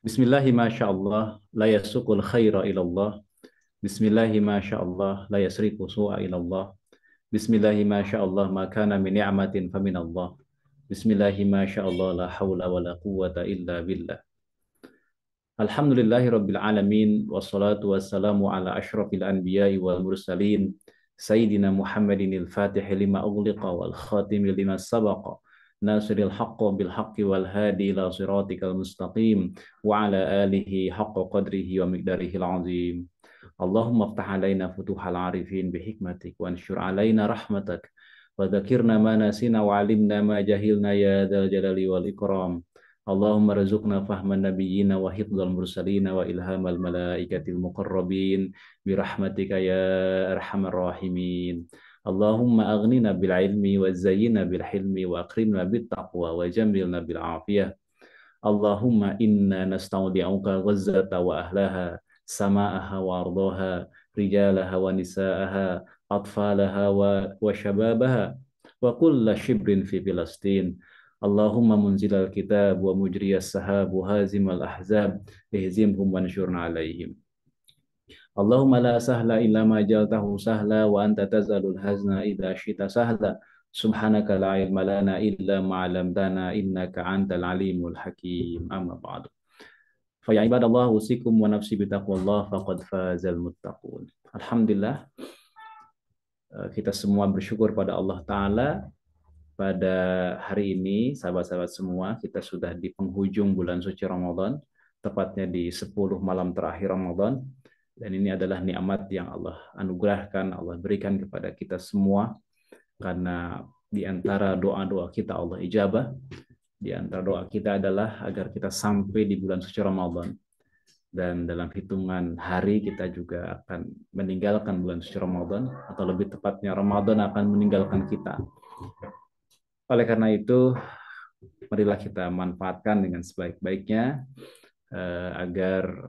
Bismillahi masya Allah, la yasukul khaira ilallah. Bismillahi masya Allah, la yasrifu su'a ilallah. Bismillahi masya Allah, ma kana min ni'matin famin Allah. Bismillahi masya Allah, la hawla wa la quwwata illa billah. Alhamdulillahi rabbil alamin, wassalatu wassalamu ala ashrafil anbiya'i wal mursalin. Sayyidina Muhammadin al-Fatih lima ughliqa wal khatimi lima sabaqa. Nasiril haqqa bil haqqi wal hadi ila siratikal mustaqim wa ala alihi haqqa qadrihi wa miqdarihi al-azim. Allahumma aftah alaina futuhal arifin bihikmatik wa ansyur alaina rahmatak wa dzakirna ma nasina wa alimna ma jahilna ya dzal jalali wal ikram. Allahumma rizukna fahman nabiyyina wa hifdzal mursalina wa ilhamal malaikatil muqarrabin birahmatika ya arhamar rahimin. Allahumma aghnina bil ilmi wa zayyina bil hilmi wa akrimna bit taqwa wa jamilna bil afiyah. Allahumma inna nastaudi'uka ghazzata wa ahlaha, sama'aha wa ardaha, rijalaha wa nisa'aha, atfalaha wa shababaha, wa kulla shibrin fi Filastin. Allahumma munzilal kitab wa mujriyas sahab wa hazimal ahzab, ihzimhum wa nsyurna alaihim. Allahumma la sahla illa ma jaltahu sahla wa anta tazalul hazna idha syita sahla. Subhanaka la ilma lana illa ma 'allamtana innaka antal alimul hakim. Amma ba'du. Fa ya ibadallah usikum wa nafsi bi taqwallah faqad fazal muttaqun. Alhamdulillah, kita semua bersyukur pada Allah taala pada hari ini sahabat-sahabat semua kita sudah di penghujung bulan suci Ramadan, tepatnya di 10 malam terakhir Ramadan. Dan ini adalah nikmat yang Allah anugerahkan, Allah berikan kepada kita semua. Karena di antara doa-doa kita Allah ijabah. Di antara doa kita adalah agar kita sampai di bulan suci Ramadan. Dan dalam hitungan hari kita juga akan meninggalkan bulan suci Ramadan. Atau lebih tepatnya Ramadan akan meninggalkan kita. Oleh karena itu, marilah kita manfaatkan dengan sebaik-baiknya agar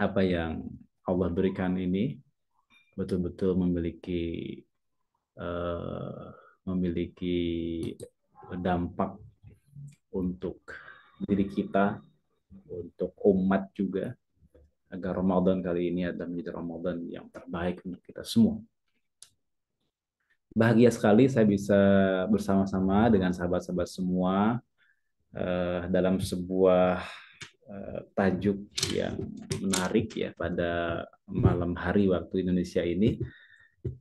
apa yang Allah berikan ini betul-betul uh, memiliki dampak untuk diri kita, untuk umat juga, agar Ramadan kali ini adalah menjadi Ramadan yang terbaik untuk kita semua. Bahagia sekali saya bisa bersama-sama dengan sahabat-sahabat semua dalam sebuah tajuk yang menarik ya pada malam hari waktu Indonesia ini,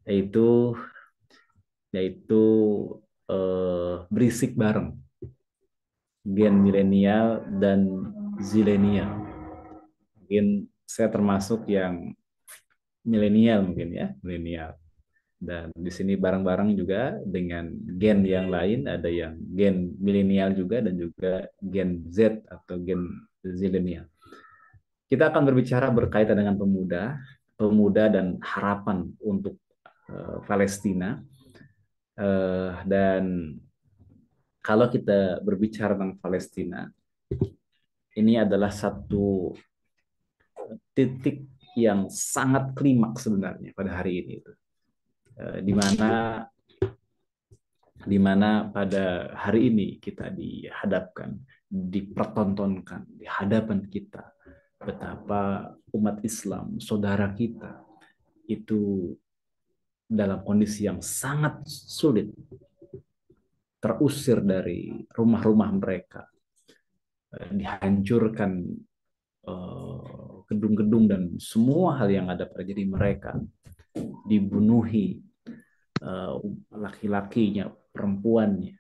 yaitu berisik bareng gen milenial dan zilenial. Mungkin saya termasuk yang milenial mungkin ya, milenial. Dan di sini bareng-bareng juga dengan gen yang lain, ada yang gen milenial juga dan juga gen Z atau gen zilenial. Kita akan berbicara berkaitan dengan pemuda dan harapan untuk Palestina. Dan kalau kita berbicara tentang Palestina, ini adalah satu titik yang sangat klimaks sebenarnya pada hari ini, di mana pada hari ini kita dihadapkan, dipertontonkan di hadapan kita betapa umat Islam, saudara kita itu dalam kondisi yang sangat sulit, terusir dari rumah-rumah mereka, dihancurkan gedung-gedung dan semua hal yang ada pada diri mereka, dibunuhi laki-lakinya, perempuannya,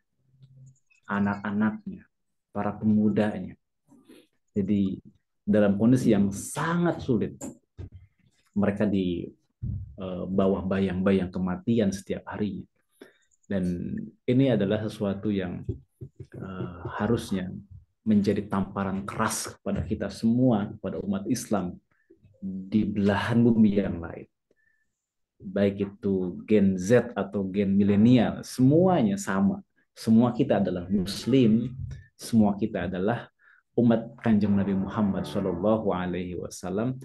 anak-anaknya, para pemudanya. Jadi dalam kondisi yang sangat sulit, mereka di bawah bayang-bayang kematian setiap harinya. Dan ini adalah sesuatu yang harusnya menjadi tamparan keras kepada kita semua, kepada umat Islam di belahan bumi yang lain. Baik itu gen Z atau gen milenial, semuanya sama. Semua kita adalah Muslim, semua kita adalah umat Kanjeng Nabi Muhammad SAW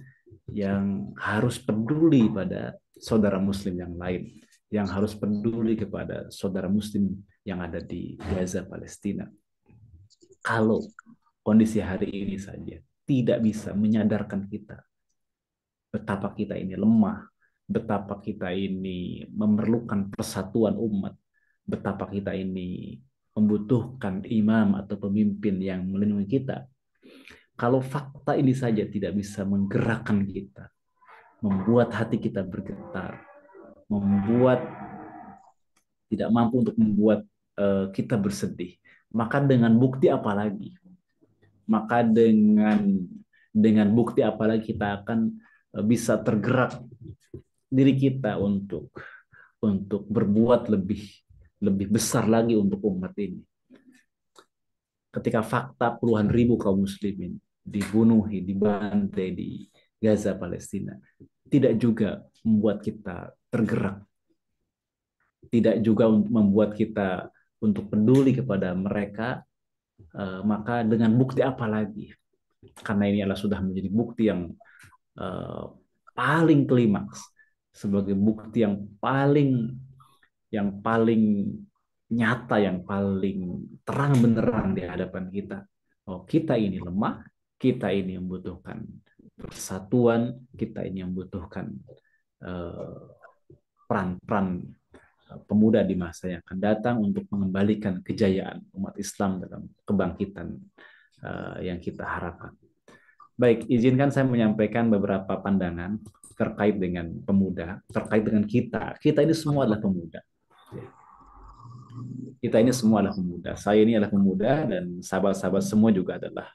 yang harus peduli pada saudara Muslim yang lain, yang harus peduli kepada saudara Muslim yang ada di Gaza, Palestina. Kalau kondisi hari ini saja tidak bisa menyadarkan kita betapa kita ini lemah, betapa kita ini memerlukan persatuan umat, betapa kita ini membutuhkan imam atau pemimpin yang melindungi kita. Kalau fakta ini saja tidak bisa menggerakkan kita, membuat hati kita bergetar, membuat tidak mampu untuk membuat kita bersedih, maka dengan bukti apa lagi? Maka dengan bukti apa lagi kita akan bisa tergerak diri kita untuk berbuat lebih besar lagi untuk umat ini. Ketika fakta puluhan ribu kaum muslimin dibunuhi, dibantai di Gaza, Palestina, tidak juga membuat kita tergerak, tidak juga membuat kita untuk peduli kepada mereka, maka dengan bukti apa lagi? Karena ini adalah sudah menjadi bukti yang paling klimaks, sebagai bukti yang paling nyata, yang paling terang benderang di hadapan kita. Oh, kita ini lemah, kita ini membutuhkan persatuan, kita ini membutuhkan peran-peran pemuda di masa yang akan datang untuk mengembalikan kejayaan umat Islam dalam kebangkitan yang kita harapkan. Baik, izinkan saya menyampaikan beberapa pandangan terkait dengan pemuda, terkait dengan kita. Kita ini semua adalah pemuda. Kita ini semua adalah pemuda. Saya ini adalah pemuda dan sahabat-sahabat semua juga adalah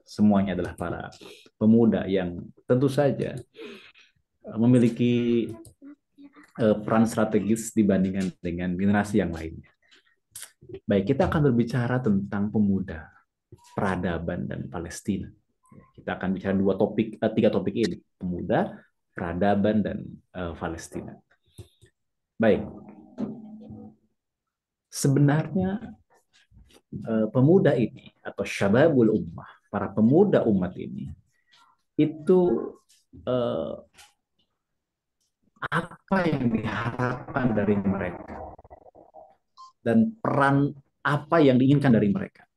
semuanya adalah para pemuda yang tentu saja memiliki peran strategis dibandingkan dengan generasi yang lainnya. Baik, kita akan berbicara tentang pemuda, peradaban, dan Palestina. Kita akan bicara tiga topik ini: pemuda, peradaban, dan Palestina. Baik, sebenarnya pemuda ini atau syababul ummah, para pemuda umat ini, itu apa yang diharapkan dari mereka dan peran apa yang diinginkan dari mereka.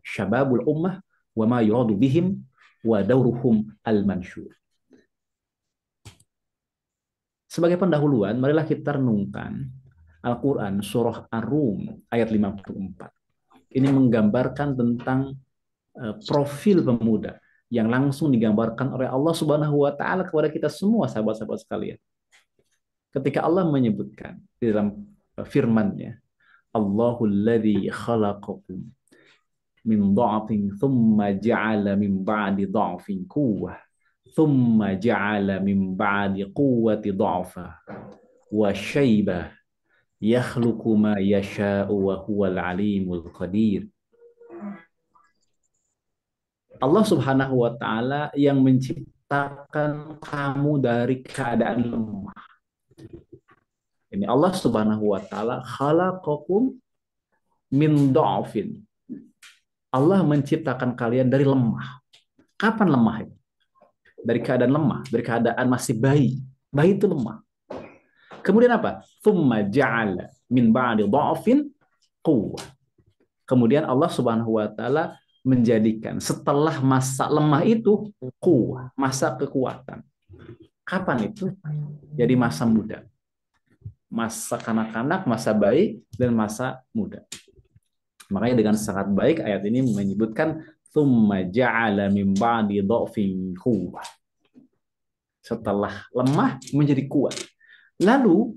Syababul ummah wa ma yuradu bihim wa dauruhum al-mansyur. Sebagai pendahuluan, marilah kita renungkan Al-Quran surah Ar-Rum ayat 54. Ini menggambarkan tentang profil pemuda yang langsung digambarkan oleh Allah Subhanahu wa taala kepada kita semua, sahabat-sahabat sekalian. Ketika Allah menyebutkan di dalam firman-Nya, Allahul ladzi khalaqakum min dha'fin thumma ja'ala min ba'di dha'fin quwwah thumma ja'ala min ba'di quwwati dha'fa wa syaibah yakhluqu ma yasha'u wa huwal alimul qadir. Allah Subhanahu wa taala yang menciptakan kamu dari keadaan lemah. Ini Allah Subhanahu wa taala khalaqakum min dha'fin. Allah menciptakan kalian dari lemah. Kapan lemah itu? Dari keadaan lemah, dari keadaan masih bayi. Bayi itu lemah. Kemudian apa? Thumma ja'ala min ba'di dha'fin quwwah. Kemudian Allah Subhanahu wa taala menjadikan setelah masa lemah itu quwwah, masa kekuatan. Kapan itu? Jadi masa muda. Masa kanak-kanak, masa bayi, dan masa muda. Makanya dengan sangat baik ayat ini menyebutkan thumma ja'ala min ba'di dha'fin quwwah. Setelah lemah menjadi kuat. Lalu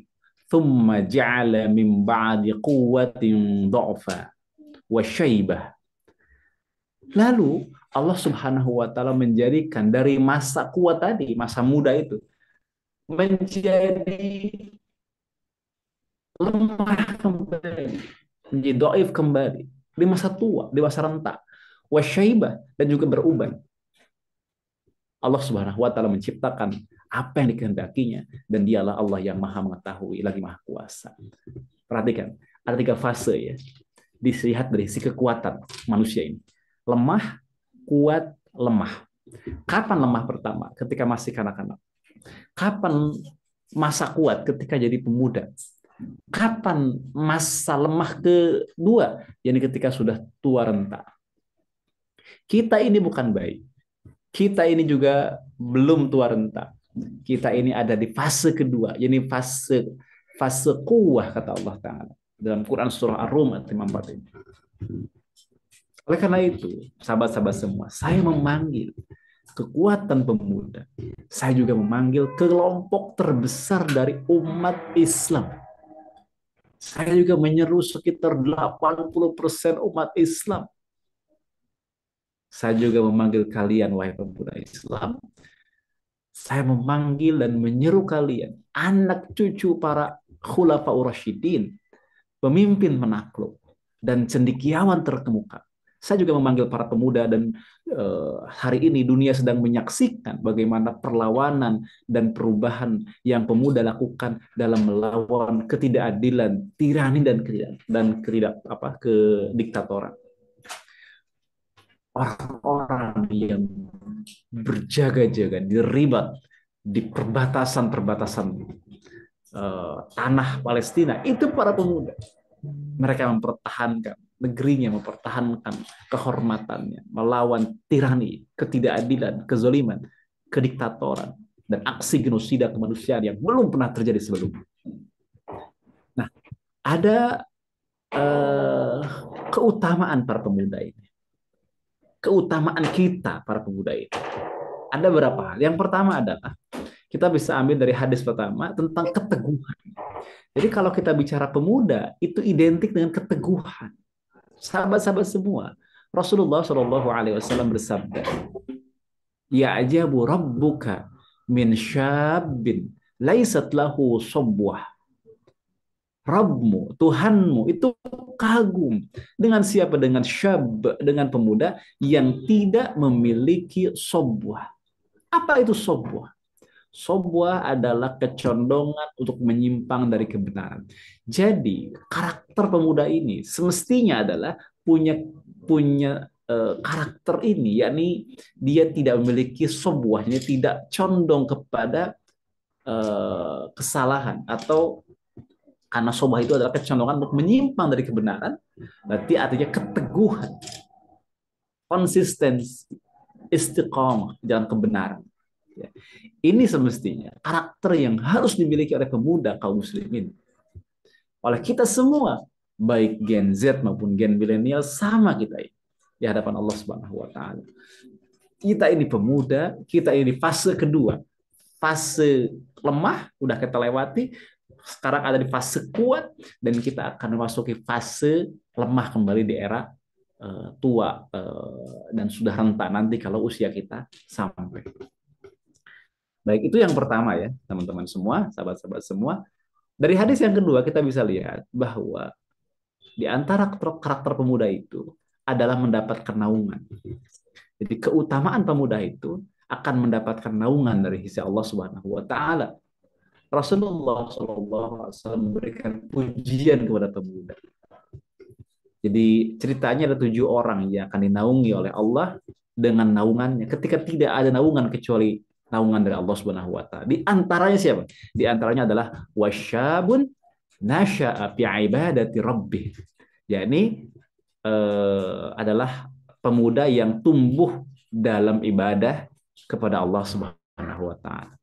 thumma ja'ala min ba'di quwwatin dha'fa wa syaibah. Lalu Allah Subhanahu wa taala menjadikan dari masa kuat tadi, masa muda itu menjadi lemah kembali, menjadi dhaif kembali di masa tua, di masa renta, wa syaibah, dan juga beruban. Allah Subhanahu wa taala menciptakan apa yang dikehendakinya dan dialah Allah yang Maha mengetahui lagi Maha kuasa. Perhatikan, ada 3 fase ya. Dilihat dari si kekuatan manusia ini. Lemah, kuat, lemah. Kapan lemah pertama? Ketika masih kanak-kanak. Kapan masa kuat? Ketika jadi pemuda. Kapan masa lemah kedua? Yani ketika sudah tua renta. Kita ini bukan bayi. Kita ini juga belum tua renta. Kita ini ada di fase kedua, ini fase fase kuwah kata Allah Ta'ala. Dalam Quran surah Ar-Rum ayat 54 ini. Oleh karena itu, sahabat-sahabat semua, saya memanggil kekuatan pemuda. Saya juga memanggil kelompok terbesar dari umat Islam. Saya juga menyeru sekitar 80% umat Islam. Saya juga memanggil kalian, wahai pemuda Islam. Saya memanggil dan menyeru kalian, anak cucu para khulafaur rasyidin, pemimpin menakluk, dan cendekiawan terkemuka. Saya juga memanggil para pemuda dan hari ini dunia sedang menyaksikan bagaimana perlawanan dan perubahan yang pemuda lakukan dalam melawan ketidakadilan, tirani dan kediktatoran. Orang-orang yang berjaga-jaga di ribat di perbatasan-perbatasan tanah Palestina itu para pemuda. Mereka mempertahankan negerinya, mempertahankan kehormatannya, melawan tirani, ketidakadilan, kezaliman, kediktatoran, dan aksi genosida kemanusiaan yang belum pernah terjadi sebelumnya. Nah, ada keutamaan para pemuda ini. Keutamaan kita para pemuda ini. Ada beberapa hal. Yang pertama adalah kita bisa ambil dari hadis pertama tentang keteguhan. Jadi kalau kita bicara pemuda, itu identik dengan keteguhan. Sahabat-sahabat semua, Rasulullah Shallallahu Alaihi Wasallam bersabda, Ya ajabu rabbuka min syabin laisat lahu sobwah. Rabbmu, Tuhanmu itu kagum dengan siapa? Dengan syab, dengan pemuda yang tidak memiliki sobwah. Apa itu sobwah? Sobwah adalah kecondongan untuk menyimpang dari kebenaran. Jadi karakter pemuda ini semestinya adalah punya punya karakter ini, yakni dia tidak memiliki sobwah, ini tidak condong kepada kesalahan, atau karena sobwah itu adalah kecondongan untuk menyimpang dari kebenaran, berarti artinya keteguhan, konsistensi, istiqomah dalam kebenaran. Ya. Ini semestinya karakter yang harus dimiliki oleh pemuda kaum muslimin. Oleh kita semua, baik Gen Z maupun Gen milenial, sama kita ini di hadapan Allah Subhanahu wa taala. Kita ini pemuda, kita ini fase kedua. Fase lemah udah kita lewati, sekarang ada di fase kuat, dan kita akan memasuki fase lemah kembali di era tua dan sudah rentan nanti kalau usia kita sampai. Baik, itu yang pertama ya, teman-teman semua, sahabat-sahabat semua. Dari hadis yang kedua kita bisa lihat bahwa di antara karakter pemuda itu adalah mendapatkan naungan. Jadi keutamaan pemuda itu akan mendapatkan naungan dari sisi Allah Subhanahu wa taala. Rasulullah SAW memberikan pujian kepada pemuda. Jadi ceritanya ada 7 orang yang akan dinaungi oleh Allah dengan naungannya. Ketika tidak ada naungan kecuali naungan dari Allah Subhanahu wa taala. Di antaranya siapa? Di antaranya adalah wasyabun nasya'a fi ibadati rabbih. Yakni adalah pemuda yang tumbuh dalam ibadah kepada Allah Subhanahu wa taala.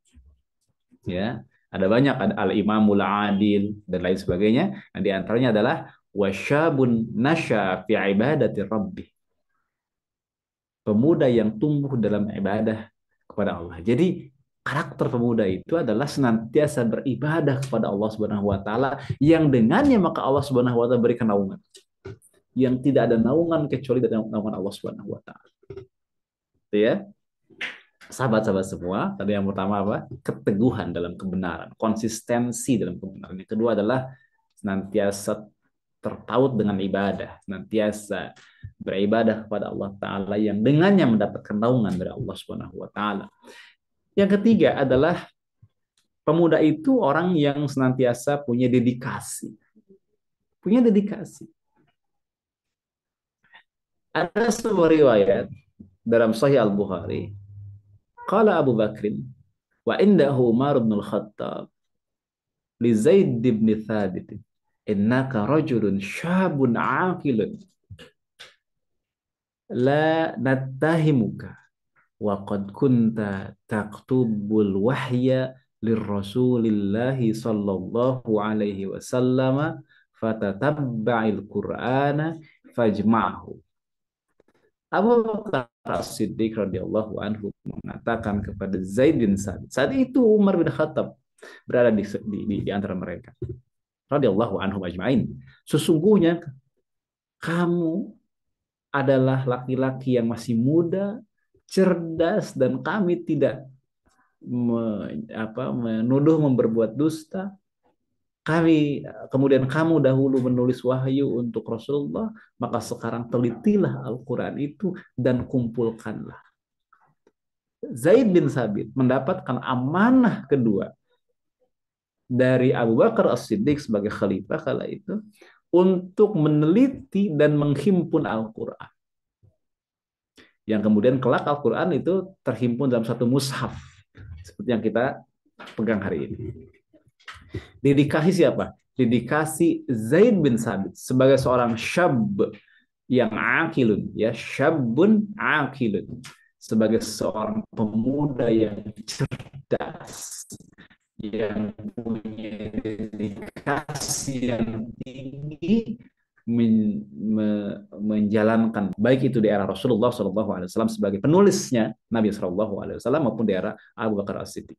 Ya, ada banyak, ada al-imamul adil dan lain sebagainya. Nah, di antaranya adalah wasyabun nasya'a fi ibadati rabbih. Pemuda yang tumbuh dalam ibadah kepada Allah. Jadi karakter pemuda itu adalah senantiasa beribadah kepada Allah Subhanahu wa taala, yang dengannya maka Allah Subhanahu wa taala berikan naungan. Yang tidak ada naungan kecuali dari naungan Allah Subhanahu wa taala. Itu ya. Sahabat-sahabat semua, tadi yang pertama apa? Keteguhan dalam kebenaran, konsistensi dalam kebenaran. Yang kedua adalah senantiasa terpaut dengan ibadah, senantiasa beribadah kepada Allah Ta'ala yang dengannya mendapatkan naungan dari Allah Subhanahu wa Ta'ala. Yang ketiga adalah pemuda itu orang yang senantiasa punya dedikasi. Punya dedikasi. Ada sebuah riwayat dalam Sahih Al-Bukhari. Qala Abu Bakrin wa indahu Umar bin Al-Khattab li Zaid bin Thabit innaka rajulun syabun aqilun la nattahimuka wa qad kunta taktubul wahya lirrasulillahi sallallahu alaihi wasallam fatatabba'il qur'ana fajma'hu. Abu Bakar As-Siddiq radhiyallahu anhu mengatakan kepada Zaid bin Sabit. Saat itu Umar bin Khattab berada di antara mereka. Radhiyallahu anhum ajma'in. Sesungguhnya kamu adalah laki-laki yang masih muda, cerdas, dan kami tidak menuduh memperbuat dusta. Kemudian kamu dahulu menulis wahyu untuk Rasulullah, maka sekarang telitilah Al-Quran itu dan kumpulkanlah. Zaid bin Sabit mendapatkan amanah kedua dari Abu Bakar As-Siddiq sebagai khalifah kala itu untuk meneliti dan menghimpun Al-Quran. Yang kemudian kelak Al-Quran itu terhimpun dalam satu mushaf seperti yang kita pegang hari ini. Dedikasi siapa? Dedikasi Zaid bin Sabit sebagai seorang syab yang akilun, ya, syabun akilun, sebagai seorang pemuda yang cerdas, yang punya dedikasi yang tinggi menjalankan baik itu di era Rasulullah SAW sebagai penulisnya Nabi SAW maupun di era Abu Bakar As-Siddiq.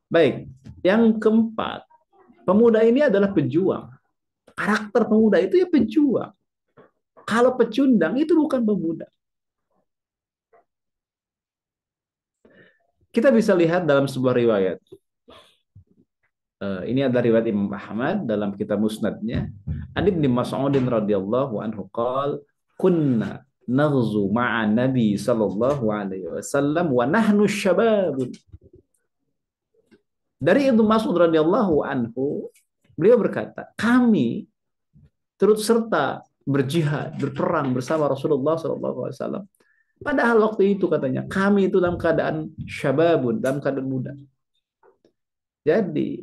Baik, yang keempat, pemuda ini adalah pejuang. Karakter pemuda itu ya pejuang. Kalau pecundang itu bukan pemuda. Kita bisa lihat dalam sebuah riwayat. Ini ada riwayat Imam Ahmad dalam kitab Musnadnya. An Ibnu Mas'udin radhiyallahu anhu qala kunna naghzu ma'a Nabi sallallahu alaihi wasallam wa nahnu syababun. Dari Ibnu Mas'ud radhiyallahu anhu, beliau berkata, kami turut serta berjihad, berperang bersama Rasulullah sallallahu alaihi wasallam. Padahal waktu itu katanya, kami itu dalam keadaan syababun, dalam keadaan muda. Jadi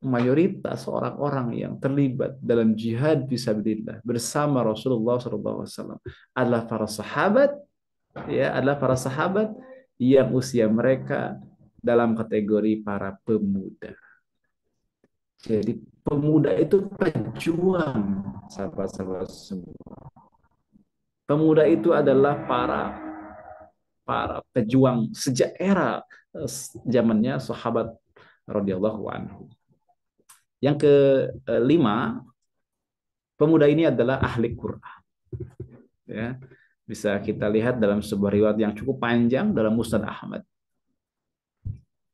mayoritas orang-orang yang terlibat dalam jihad fisabilillah bersama Rasulullah SAW adalah para sahabat, ya, adalah para sahabat yang usia mereka dalam kategori para pemuda. Jadi pemuda itu pejuang, sahabat-sahabat semua. Pemuda itu adalah para pejuang sejak era zamannya sahabat radhiyallahu anhu. Yang kelima, pemuda ini adalah ahli Quran. Ya, bisa kita lihat dalam sebuah riwayat yang cukup panjang dalam Musnad Ahmad.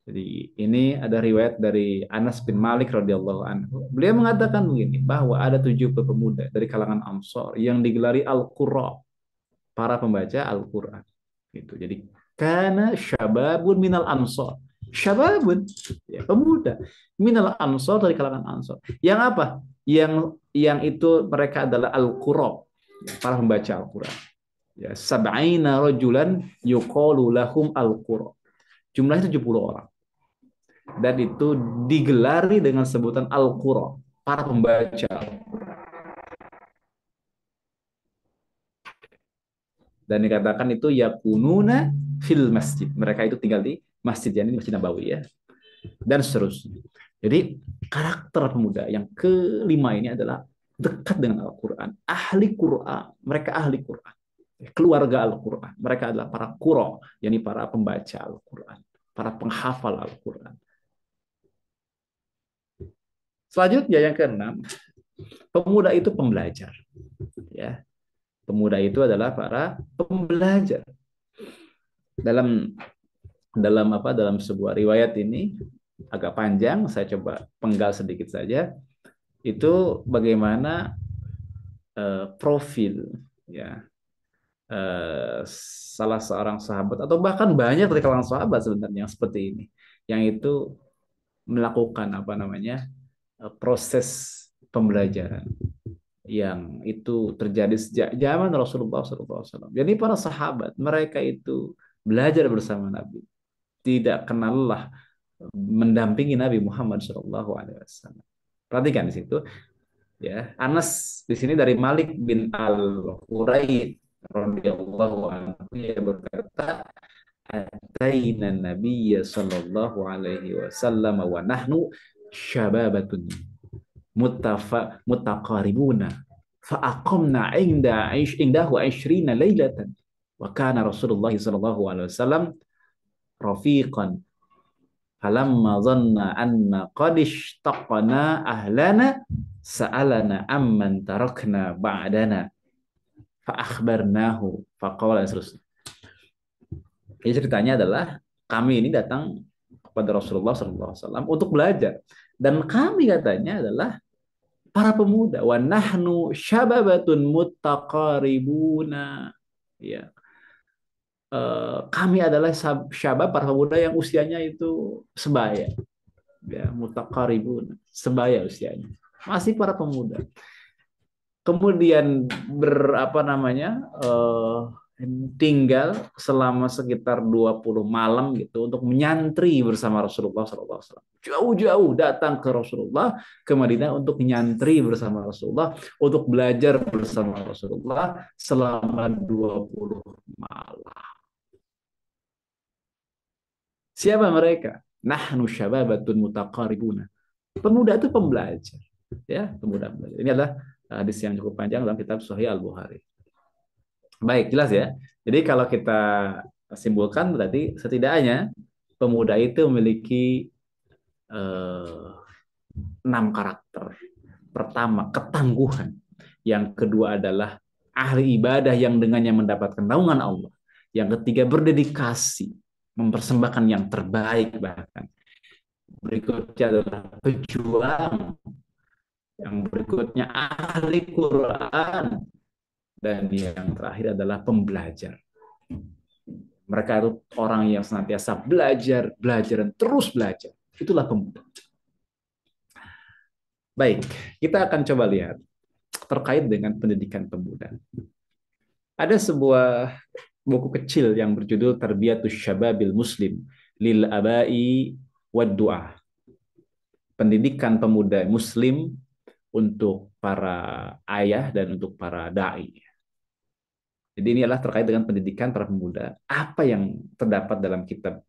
Jadi ini ada riwayat dari Anas bin Malik radhiyallahu anhu. Beliau mengatakan begini, bahwa ada 7 pemuda dari kalangan Ansor yang digelari Al-Qurra, para pembaca Al-Quran. Gitu. Jadi kana syababun minal Ansor. Syababun, ya, pemuda minal Ansor, dari kalangan Ansor. Yang apa? Yang itu mereka adalah Al-Qurra, para pembaca Al-Quran. Ya, sab'ina rajulan yuqalu lahum Al-Qurra. Jumlahnya 70 orang. Dan itu digelari dengan sebutan Al-Qurra, para pembaca Al-Quran. Dan dikatakan itu yakununa fil masjid. Mereka itu tinggal di masjid, yang ini Masjid Nabawi, ya. Dan seterusnya. Jadi karakter pemuda yang kelima ini adalah dekat dengan Al-Quran. Ahli Quran. Mereka ahli Quran. Keluarga Al-Quran. Mereka adalah para qurra, yakni para pembaca Al-Quran. Para penghafal Al-Quran. Selanjutnya yang keenam, pemuda itu pembelajar. Ya. Pemuda itu adalah para pembelajar. Dalam sebuah riwayat ini agak panjang, saya coba penggal sedikit saja. Itu bagaimana profil, ya, salah seorang sahabat atau bahkan banyak dari kalangan sahabat sebenarnya yang seperti ini, yang itu melakukan proses pembelajaran yang itu terjadi sejak zaman Rasulullah SAW. Jadi para sahabat mereka itu belajar bersama Nabi, tidak kenal lelah mendampingi Nabi Muhammad SAW. Perhatikan di situ, Ya, Anas di sini dari Malik bin Al-Hurairah radhiyallahu anhu, ia berkata, "Ataina Nabiyya sallallahu alaihi wasallam wa nahnu syababatun mutaqaribuna fa aqamna indahu 20 lailatan wa kana Rasulullah sallallahu alaihi wasallam rafiqan falamma dhanna anna qad ishtaqna ahlana sa'alana amman tarakna ba'dana fa akhbarnahu faqala." Jadi ceritanya adalah kami ini datang kepada Rasulullah SAW untuk belajar, dan kami katanya adalah para pemuda, wa nahnu syababatun muttaqaribuna, ya, kami adalah syabab, para pemuda yang usianya itu sebaya, ya, muttaqaribuna, sebaya usianya, masih para pemuda. Kemudian berapa namanya, tinggal selama sekitar 20 malam gitu untuk menyantri bersama Rasulullah SAW. Jauh-jauh datang ke Rasulullah, ke Madinah untuk menyantri bersama Rasulullah, untuk belajar bersama Rasulullah selama 20 malam. Siapa mereka? Nahnu syababatun mutaqaribuna. Pemuda itu pembelajar, ya, pemuda belajar. Ini adalah hadis yang cukup panjang dalam kitab Sahih Al-Bukhari. Baik, jelas ya. Jadi kalau kita simpulkan berarti setidaknya pemuda itu memiliki eh, 6 karakter. Pertama, ketangguhan. Yang kedua adalah ahli ibadah yang dengannya mendapatkan naungan Allah. Yang ketiga, berdedikasi, mempersembahkan yang terbaik bahkan. Berikutnya adalah pejuang. Yang berikutnya ahli Quran. Dan yang terakhir adalah pembelajar. Mereka itu orang yang senantiasa belajar, belajar, dan terus belajar. Itulah pemuda. Baik, kita akan coba lihat terkait dengan pendidikan pemuda. Ada sebuah buku kecil yang berjudul Tarbiyatus Syababil Muslim lil Abai wad Du'a. Pendidikan pemuda Muslim untuk para ayah dan untuk para dai. Jadi ini adalah terkait dengan pendidikan para pemuda. Apa yang terdapat dalam kitab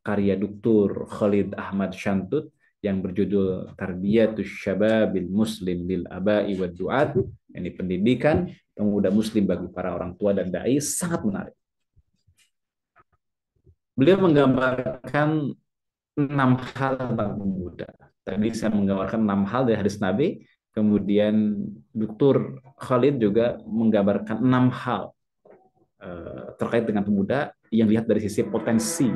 karya Dr. Khalid Ahmad Shantut yang berjudul Tarbiyatus Syababil Muslim lil Abai wad Du'at, ini pendidikan pemuda muslim bagi para orang tua dan dai, sangat menarik. Beliau menggambarkan 6 hal tentang pemuda. Tadi saya menggambarkan 6 hal dari hadis Nabi, kemudian Dr. Khalid juga menggambarkan 6 hal terkait dengan pemuda yang dilihat dari sisi potensi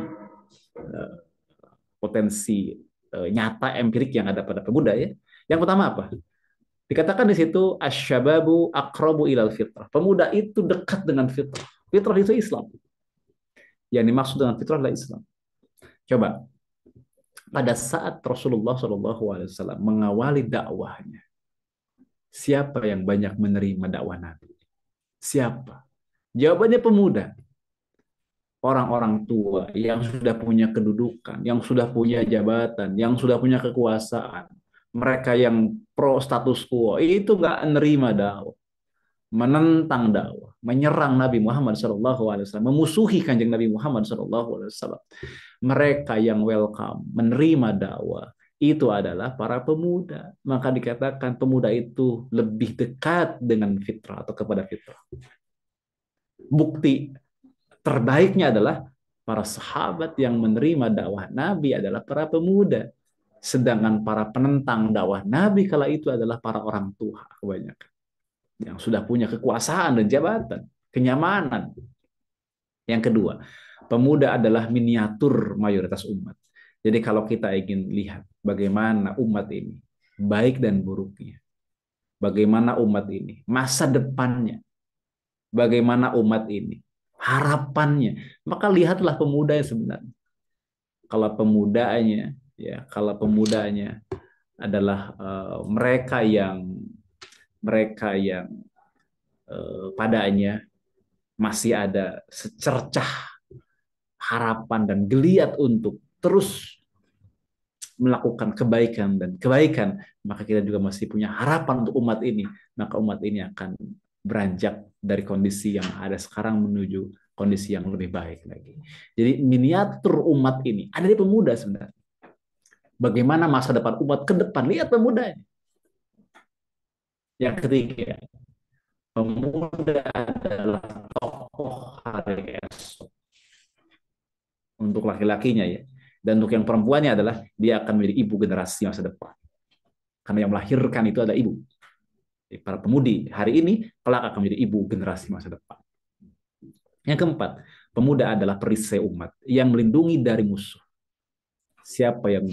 nyata empirik yang ada pada pemuda, ya. Yang pertama apa? Dikatakan di situ asyababu aqrabu ilal fitrah. Pemuda itu dekat dengan fitrah. Fitrah itu Islam. Yang dimaksud dengan fitrah adalah Islam. Coba, pada saat Rasulullah SAW mengawali dakwahnya, siapa yang banyak menerima dakwah Nabi? Siapa? Jawabannya pemuda. Orang-orang tua yang sudah punya kedudukan, yang sudah punya jabatan, yang sudah punya kekuasaan. Mereka yang pro status quo itu nggak menerima dakwah, menentang dakwah, menyerang Nabi Muhammad SAW, memusuhi kanjeng Nabi Muhammad SAW. Mereka yang welcome, menerima dakwah, itu adalah para pemuda. Maka dikatakan pemuda itu lebih dekat dengan fitrah atau kepada fitrah. Bukti terbaiknya adalah para sahabat yang menerima dakwah Nabi adalah para pemuda. Sedangkan para penentang dakwah Nabi kala itu adalah para orang tua kebanyakan, yang sudah punya kekuasaan dan jabatan, kenyamanan. Yang kedua, pemuda adalah miniatur mayoritas umat. Jadi kalau kita ingin lihat bagaimana umat ini, baik dan buruknya, bagaimana umat ini, masa depannya, bagaimana umat ini, harapannya, maka lihatlah pemuda yang sebenarnya. Kalau pemudanya adalah mereka yang padanya masih ada secercah harapan dan geliat untuk terus melakukan kebaikan dan kebaikan, maka kita juga masih punya harapan untuk umat ini. Maka umat ini akan beranjak dari kondisi yang ada sekarang menuju kondisi yang lebih baik lagi. Jadi miniatur umat ini ada di pemuda sebenarnya. Bagaimana masa depan umat ke depan? Lihat pemudanya. Yang ketiga, pemuda adalah tokoh hari esok. Untuk laki-lakinya ya. Dan untuk yang perempuannya adalah dia akan menjadi ibu generasi masa depan. Karena yang melahirkan itu adalah ibu. Jadi para pemudi hari ini kelak akan menjadi ibu generasi masa depan. Yang keempat, pemuda adalah perisai umat yang melindungi dari musuh. Siapa yang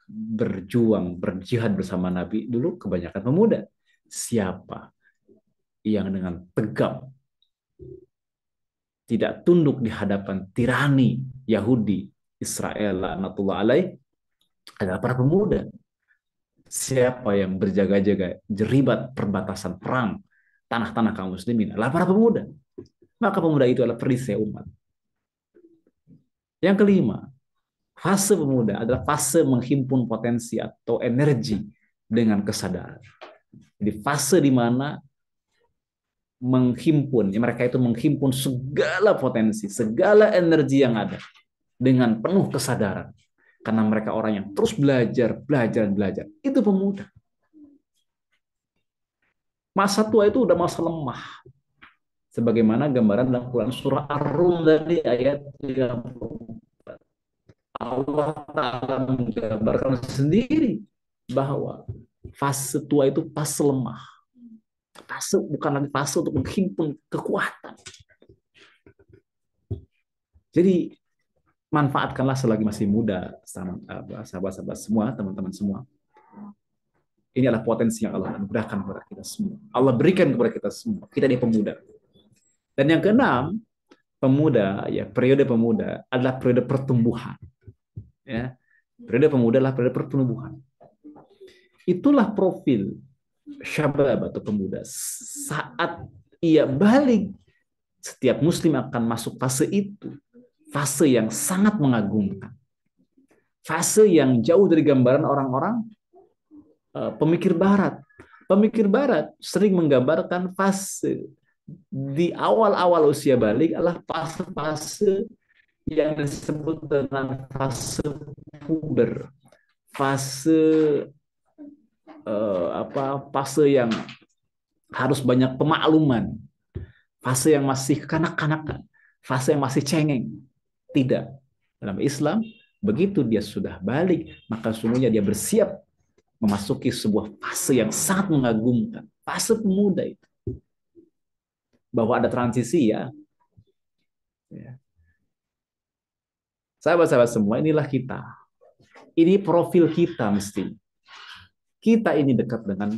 berjuang, berjihad bersama Nabi dulu kebanyakan pemuda. Siapa yang dengan tegap tidak tunduk di hadapan tirani Yahudi Israel laknatullah alaih adalah para pemuda. Siapa yang berjaga-jaga jeribat perbatasan perang tanah-tanah kaum muslimin adalah para pemuda. Maka pemuda itu adalah perisai umat. Yang kelima, fase pemuda adalah fase menghimpun potensi atau energi dengan kesadaran. Jadi fase di mana mereka itu menghimpun segala potensi, segala energi yang ada dengan penuh kesadaran. Karena mereka orang yang terus belajar. Itu pemuda. Masa tua itu udah masa lemah. Sebagaimana gambaran dalam Quran surah Ar-Rum dari ayat 34. Allah Ta'ala menggambarkan sendiri bahwa fase tua itu fase lemah. Fase bukan lagi fase untuk menghimpun kekuatan. Jadi manfaatkanlah selagi masih muda, sahabat-sahabat semua, teman-teman semua. Ini adalah potensi yang Allah anugerahkan kepada kita semua. Allah berikan kepada kita semua. Kita ini pemuda. Dan yang keenam, pemuda, ya periode pemuda adalah periode pertumbuhan. Ya, periode pemuda adalah periode pertumbuhan. Itulah profil syabab atau pemuda. Saat ia balik, setiap muslim akan masuk fase itu. Fase yang sangat mengagumkan. Fase yang jauh dari gambaran orang-orang pemikir barat. Pemikir barat sering menggambarkan fase di awal-awal usia balik adalah fase-fase yang disebut dengan fase puber. Fase fase yang harus banyak pemakluman. Fase yang masih kanak-kanakan. Fase yang masih cengeng. Tidak. Dalam Islam, begitu dia sudah balik, maka sungguhnya dia bersiap memasuki sebuah fase yang sangat mengagumkan. Fase pemuda itu. Bahwa ada transisi ya. Sahabat-sahabat semua, inilah kita. Ini profil kita mesti. Kita ini dekat dengan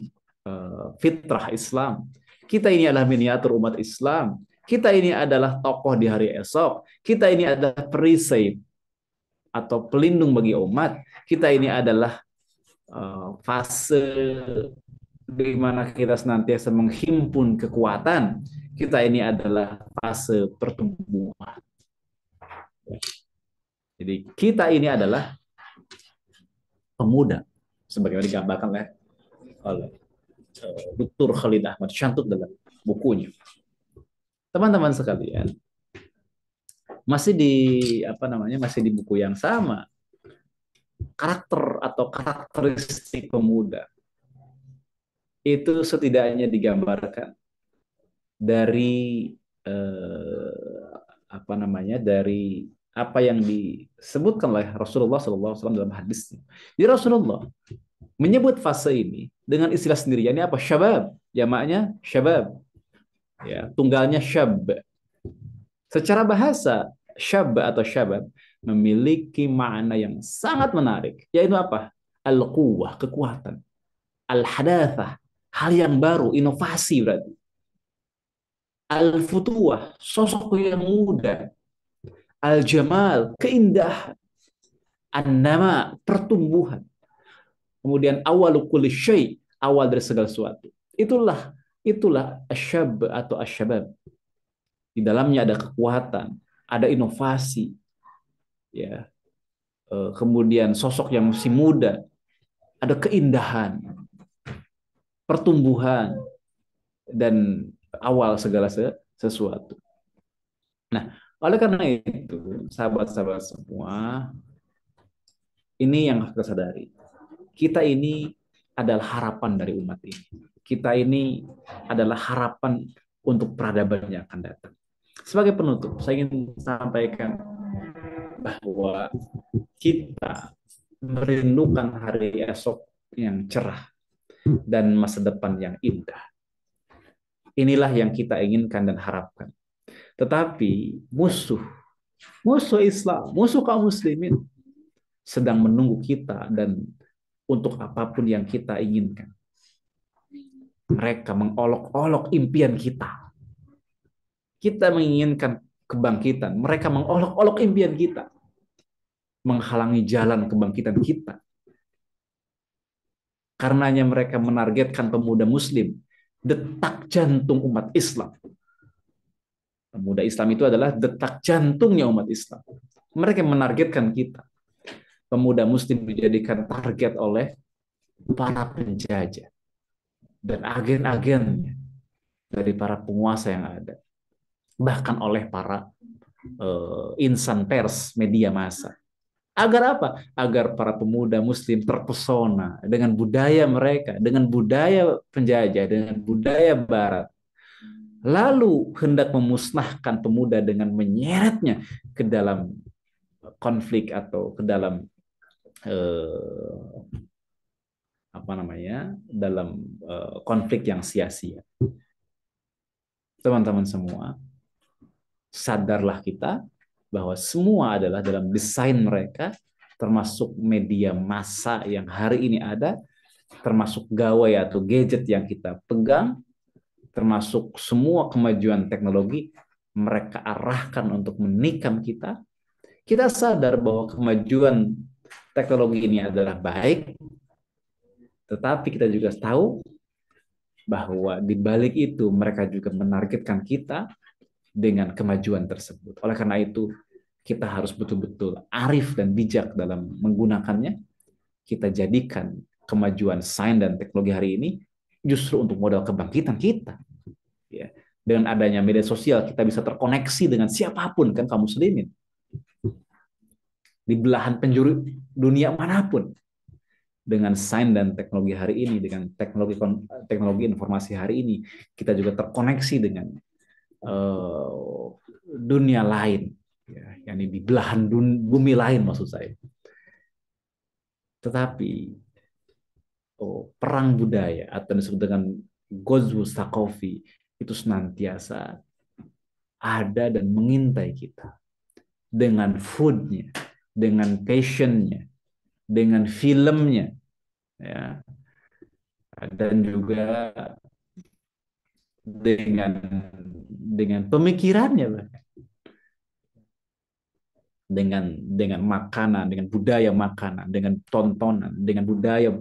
fitrah Islam. Kita ini adalah miniatur umat Islam. Kita ini adalah tokoh di hari esok. Kita ini adalah perisai atau pelindung bagi umat. Kita ini adalah fase di mana kita senantiasa menghimpun kekuatan. Kita ini adalah fase pertumbuhan. Jadi kita ini adalah pemuda, sebagaimana digambarkan oleh Dr. Khalid Ahmad Syantut dalam bukunya. Teman-teman sekalian, masih di buku yang sama, karakter atau karakteristik pemuda itu setidaknya digambarkan dari dari apa yang disebutkan oleh Rasulullah SAW dalam hadisnya. Jadi Rasulullah menyebut fase ini dengan istilah sendiri. Ini apa? Syabab. Jamaknya syabab. Ya, tunggalnya syab. Secara bahasa, syab atau syabab memiliki makna yang sangat menarik. Yaitu apa? Al-quwwah, kekuatan. Al-hadathah, hal yang baru, inovasi berarti. Al-futuwah, sosok yang muda. Al-jamal, keindahan. An-nama, pertumbuhan. Kemudian awalu kulli syai', awal dari segala sesuatu. Itulah asyab atau asyabab. Di dalamnya ada kekuatan, ada inovasi. Ya. kemudian sosok yang masih muda, ada keindahan, pertumbuhan, dan awal segala sesuatu. Nah, oleh karena itu, sahabat-sahabat semua, ini yang kita sadari. Kita ini adalah harapan dari umat ini. Kita ini adalah harapan untuk peradaban yang akan datang. Sebagai penutup, saya ingin sampaikan bahwa kita merindukan hari esok yang cerah dan masa depan yang indah. Inilah yang kita inginkan dan harapkan. Tetapi musuh Islam, musuh kaum muslimin sedang menunggu kita dan untuk apapun yang kita inginkan. Mereka mengolok-olok impian kita. Kita menginginkan kebangkitan, mereka mengolok-olok impian kita. Menghalangi jalan kebangkitan kita. Karenanya mereka menargetkan pemuda muslim, detak jantung umat Islam. Pemuda Islam itu adalah detak jantungnya umat Islam. Mereka menargetkan kita. Pemuda muslim dijadikan target oleh para penjajah dan agen-agennya dari para penguasa yang ada. Bahkan oleh para insan pers, media massa. Agar apa? Agar para pemuda muslim terpesona dengan budaya mereka, dengan budaya penjajah, dengan budaya barat. Lalu hendak memusnahkan pemuda dengan menyeretnya ke dalam konflik atau ke dalam apa namanya? Dalam konflik yang sia-sia. Teman-teman semua, sadarlah kita bahwa semua adalah dalam desain mereka, termasuk media massa yang hari ini ada, termasuk gawai atau gadget yang kita pegang, termasuk semua kemajuan teknologi, mereka arahkan untuk menikam kita. Kita sadar bahwa kemajuan teknologi ini adalah baik, tetapi kita juga tahu bahwa di balik itu mereka juga menargetkan kita dengan kemajuan tersebut. Oleh karena itu, kita harus betul-betul arif dan bijak dalam menggunakannya. Kita jadikan kemajuan sains dan teknologi hari ini justru untuk modal kebangkitan kita. Ya. Dengan adanya media sosial, kita bisa terkoneksi dengan siapapun, kan kaum muslimin. Di belahan penjuru dunia manapun. Dengan sains dan teknologi hari ini, dengan teknologi informasi hari ini, kita juga terkoneksi dengan dunia lain, ya, yakni di belahan bumi lain maksud saya. Tetapi perang budaya atau disebut dengan Ghazwu Thaqafi itu senantiasa ada dan mengintai kita dengan foodnya, dengan passionnya, dengan filmnya, ya, dan juga dengan pemikirannya, dengan makanan, dengan budaya makanan, dengan tontonan, dengan budaya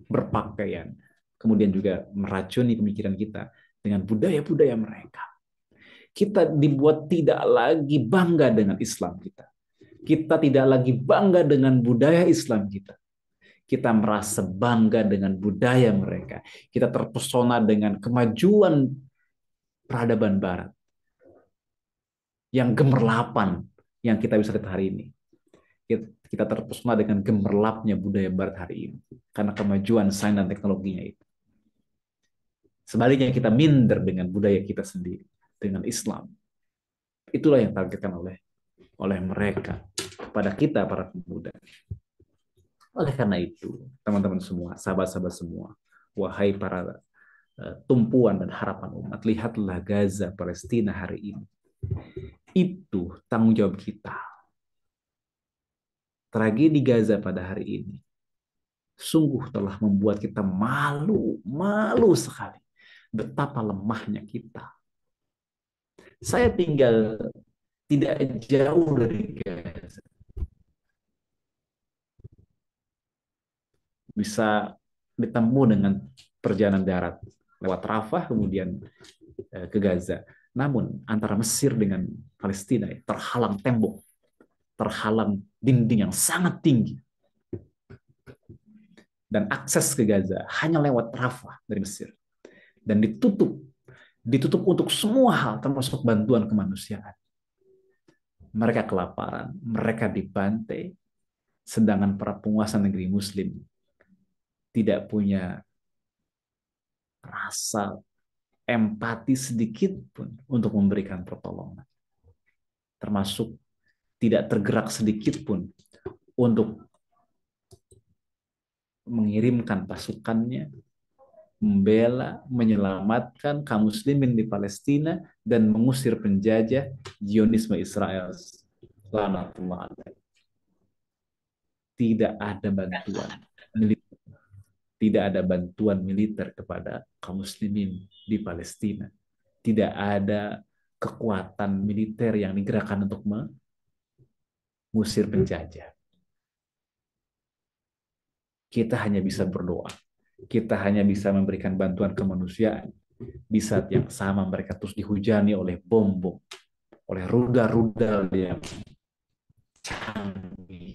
berpakaian, kemudian juga meracuni pemikiran kita dengan budaya-budaya mereka. Kita dibuat tidak lagi bangga dengan Islam kita. Kita tidak lagi bangga dengan budaya Islam kita. Kita merasa bangga dengan budaya mereka. Kita terpesona dengan kemajuan peradaban Barat yang gemerlapan yang kita bisa lihat hari ini. Kita terpesona dengan gemerlapnya budaya Barat hari ini karena kemajuan sains dan teknologinya itu. Sebaliknya kita minder dengan budaya kita sendiri, dengan Islam. Itulah yang targetkan oleh mereka kepada kita para pemuda. Oleh karena itu, teman-teman semua, sahabat-sahabat semua, wahai para tumpuan dan harapan umat, lihatlah Gaza, Palestina hari ini. Itu tanggung jawab kita. Tragedi Gaza pada hari ini sungguh telah membuat kita malu sekali. Betapa lemahnya kita. Saya tinggal tidak jauh dari Gaza. Bisa ditempuh dengan perjalanan darat lewat Rafah kemudian ke Gaza. Namun antara Mesir dengan Palestina terhalang tembok, terhalang dinding yang sangat tinggi, dan akses ke Gaza hanya lewat Rafah dari Mesir, dan ditutup untuk semua hal termasuk bantuan kemanusiaan. Mereka kelaparan, mereka dibantai, sedangkan para penguasa negeri Muslim tidak punya rasa empati sedikit pun untuk memberikan pertolongan, termasuk tidak tergerak sedikit pun untuk mengirimkan pasukannya membela, menyelamatkan kaum muslimin di Palestina dan mengusir penjajah Zionisme Israel. Lanatullah. Tidak ada bantuan militer, tidak ada bantuan militer kepada kaum muslimin di Palestina. Tidak ada kekuatan militer yang digerakkan untuk mengusir penjajah. Kita hanya bisa berdoa. Kita hanya bisa memberikan bantuan kemanusiaan. Di saat yang sama mereka terus dihujani oleh bom-bom, oleh rudal-rudal yang canggih.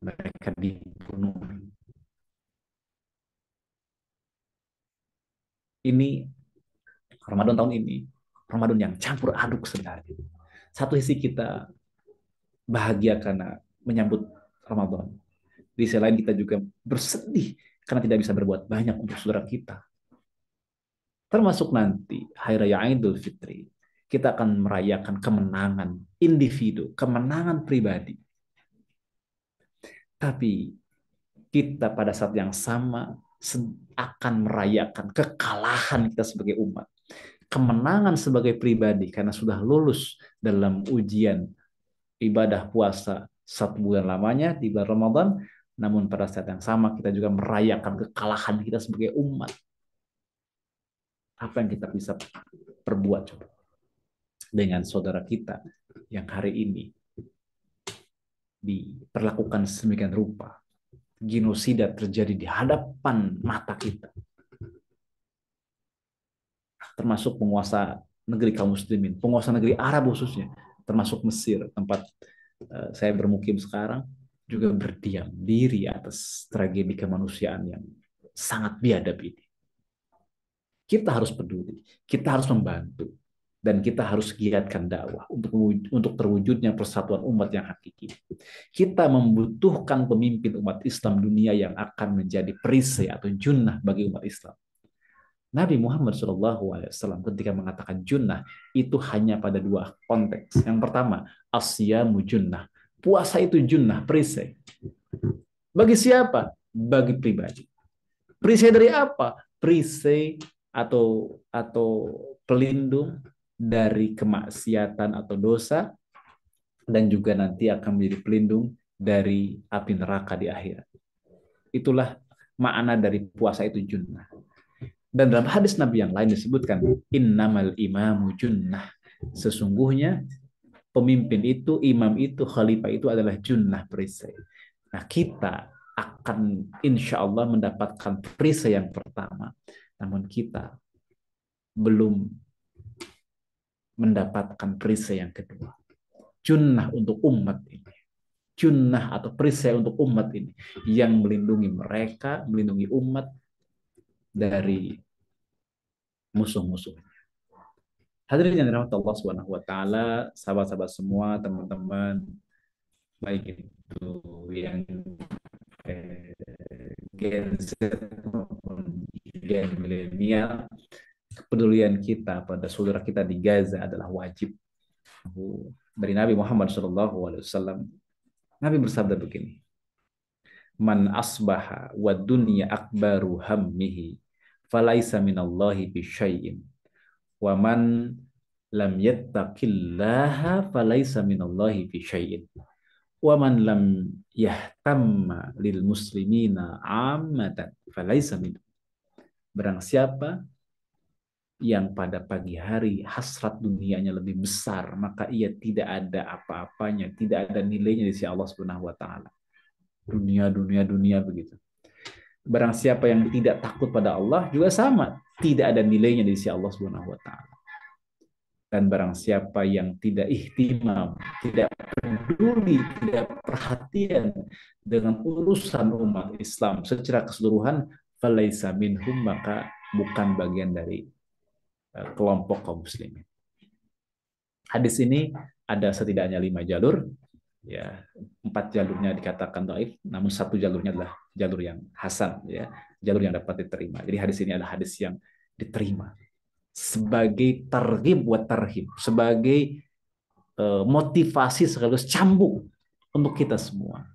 Mereka dibunuh. Ini Ramadan tahun ini, Ramadan yang campur aduk sebenarnya. Satu sisi kita bahagia karena menyambut Ramadan. Di sisi lain kita juga bersedih karena tidak bisa berbuat banyak untuk saudara kita. Termasuk nanti Hari Raya Idul Fitri, kita akan merayakan kemenangan individu, kemenangan pribadi. Tapi kita pada saat yang sama akan merayakan kekalahan kita sebagai umat. Kemenangan sebagai pribadi karena sudah lulus dalam ujian ibadah puasa 1 bulan lamanya di bulan Ramadan, namun pada saat yang sama kita juga merayakan kekalahan kita sebagai umat. Apa yang kita bisa perbuat coba dengan saudara kita yang hari ini diperlakukan sedemikian rupa, genosida terjadi di hadapan mata kita, termasuk penguasa negeri kaum muslimin, penguasa negeri Arab khususnya, termasuk Mesir tempat saya bermukim sekarang, juga berdiam diri atas tragedi kemanusiaan yang sangat biadab ini. Kita harus peduli, kita harus membantu, dan kita harus giatkan dakwah untuk terwujudnya persatuan umat yang hakiki. Kita membutuhkan pemimpin umat Islam dunia yang akan menjadi perisai atau junnah bagi umat Islam. Nabi Muhammad SAW ketika mengatakan junnah itu hanya pada 2 konteks. Yang pertama, asyamu junnah. Puasa itu junnah, perisai. Bagi siapa? Bagi pribadi. Perisai dari apa? Perisai atau pelindung dari kemaksiatan atau dosa, dan juga nanti akan menjadi pelindung dari api neraka di akhirat. Itulah makna dari puasa itu junnah. Dan dalam hadis Nabi yang lain disebutkan, innamal imamu junnah. Sesungguhnya pemimpin itu, imam itu, khalifah itu adalah junnah, perisai. Nah, kita akan insya Allah mendapatkan perisai yang pertama. Namun kita belum mendapatkan perisai yang kedua. Junnah untuk umat ini. Junnah atau perisai untuk umat ini. Yang melindungi mereka, melindungi umat dari musuh-musuhnya. Hadirin yang dirahmati Allah Subhanahu wa taala, sahabat-sahabat semua, teman-teman, baik itu yang Gen Z maupun Gen milenial, kepedulian kita pada saudara kita di Gaza adalah wajib. Dari Nabi Muhammad SAW, Nabi bersabda begini, man asbaha wa dunya akbaru hammihi falaisa minallahi bisyai'in wa man lam yattaqillaha falaisa minallahi bisyai'in wa man lam yahtamma lil muslimina ammatan falaisa min. Barang siapa yang pada pagi hari hasrat dunianya lebih besar, maka ia tidak ada apa-apanya, tidak ada nilainya di sisi Allah Subhanahu wa taala. Dunia begitu. Barang siapa yang tidak takut pada Allah juga sama, tidak ada nilainya di sisi Allah Subhanahu wa taala. Dan barang siapa yang tidak ihtimam, tidak peduli, tidak perhatian dengan urusan umat Islam secara keseluruhan, falaisa minhum, maka bukan bagian dari kelompok kaum muslimin. Hadis ini ada setidaknya 5 jalur, ya 4 jalurnya dikatakan dhaif, namun 1 jalurnya adalah jalur yang hasan, ya jalur yang dapat diterima. Jadi hadis ini adalah hadis yang diterima sebagai targhib wa tarhib, sebagai motivasi sekaligus cambuk untuk kita semua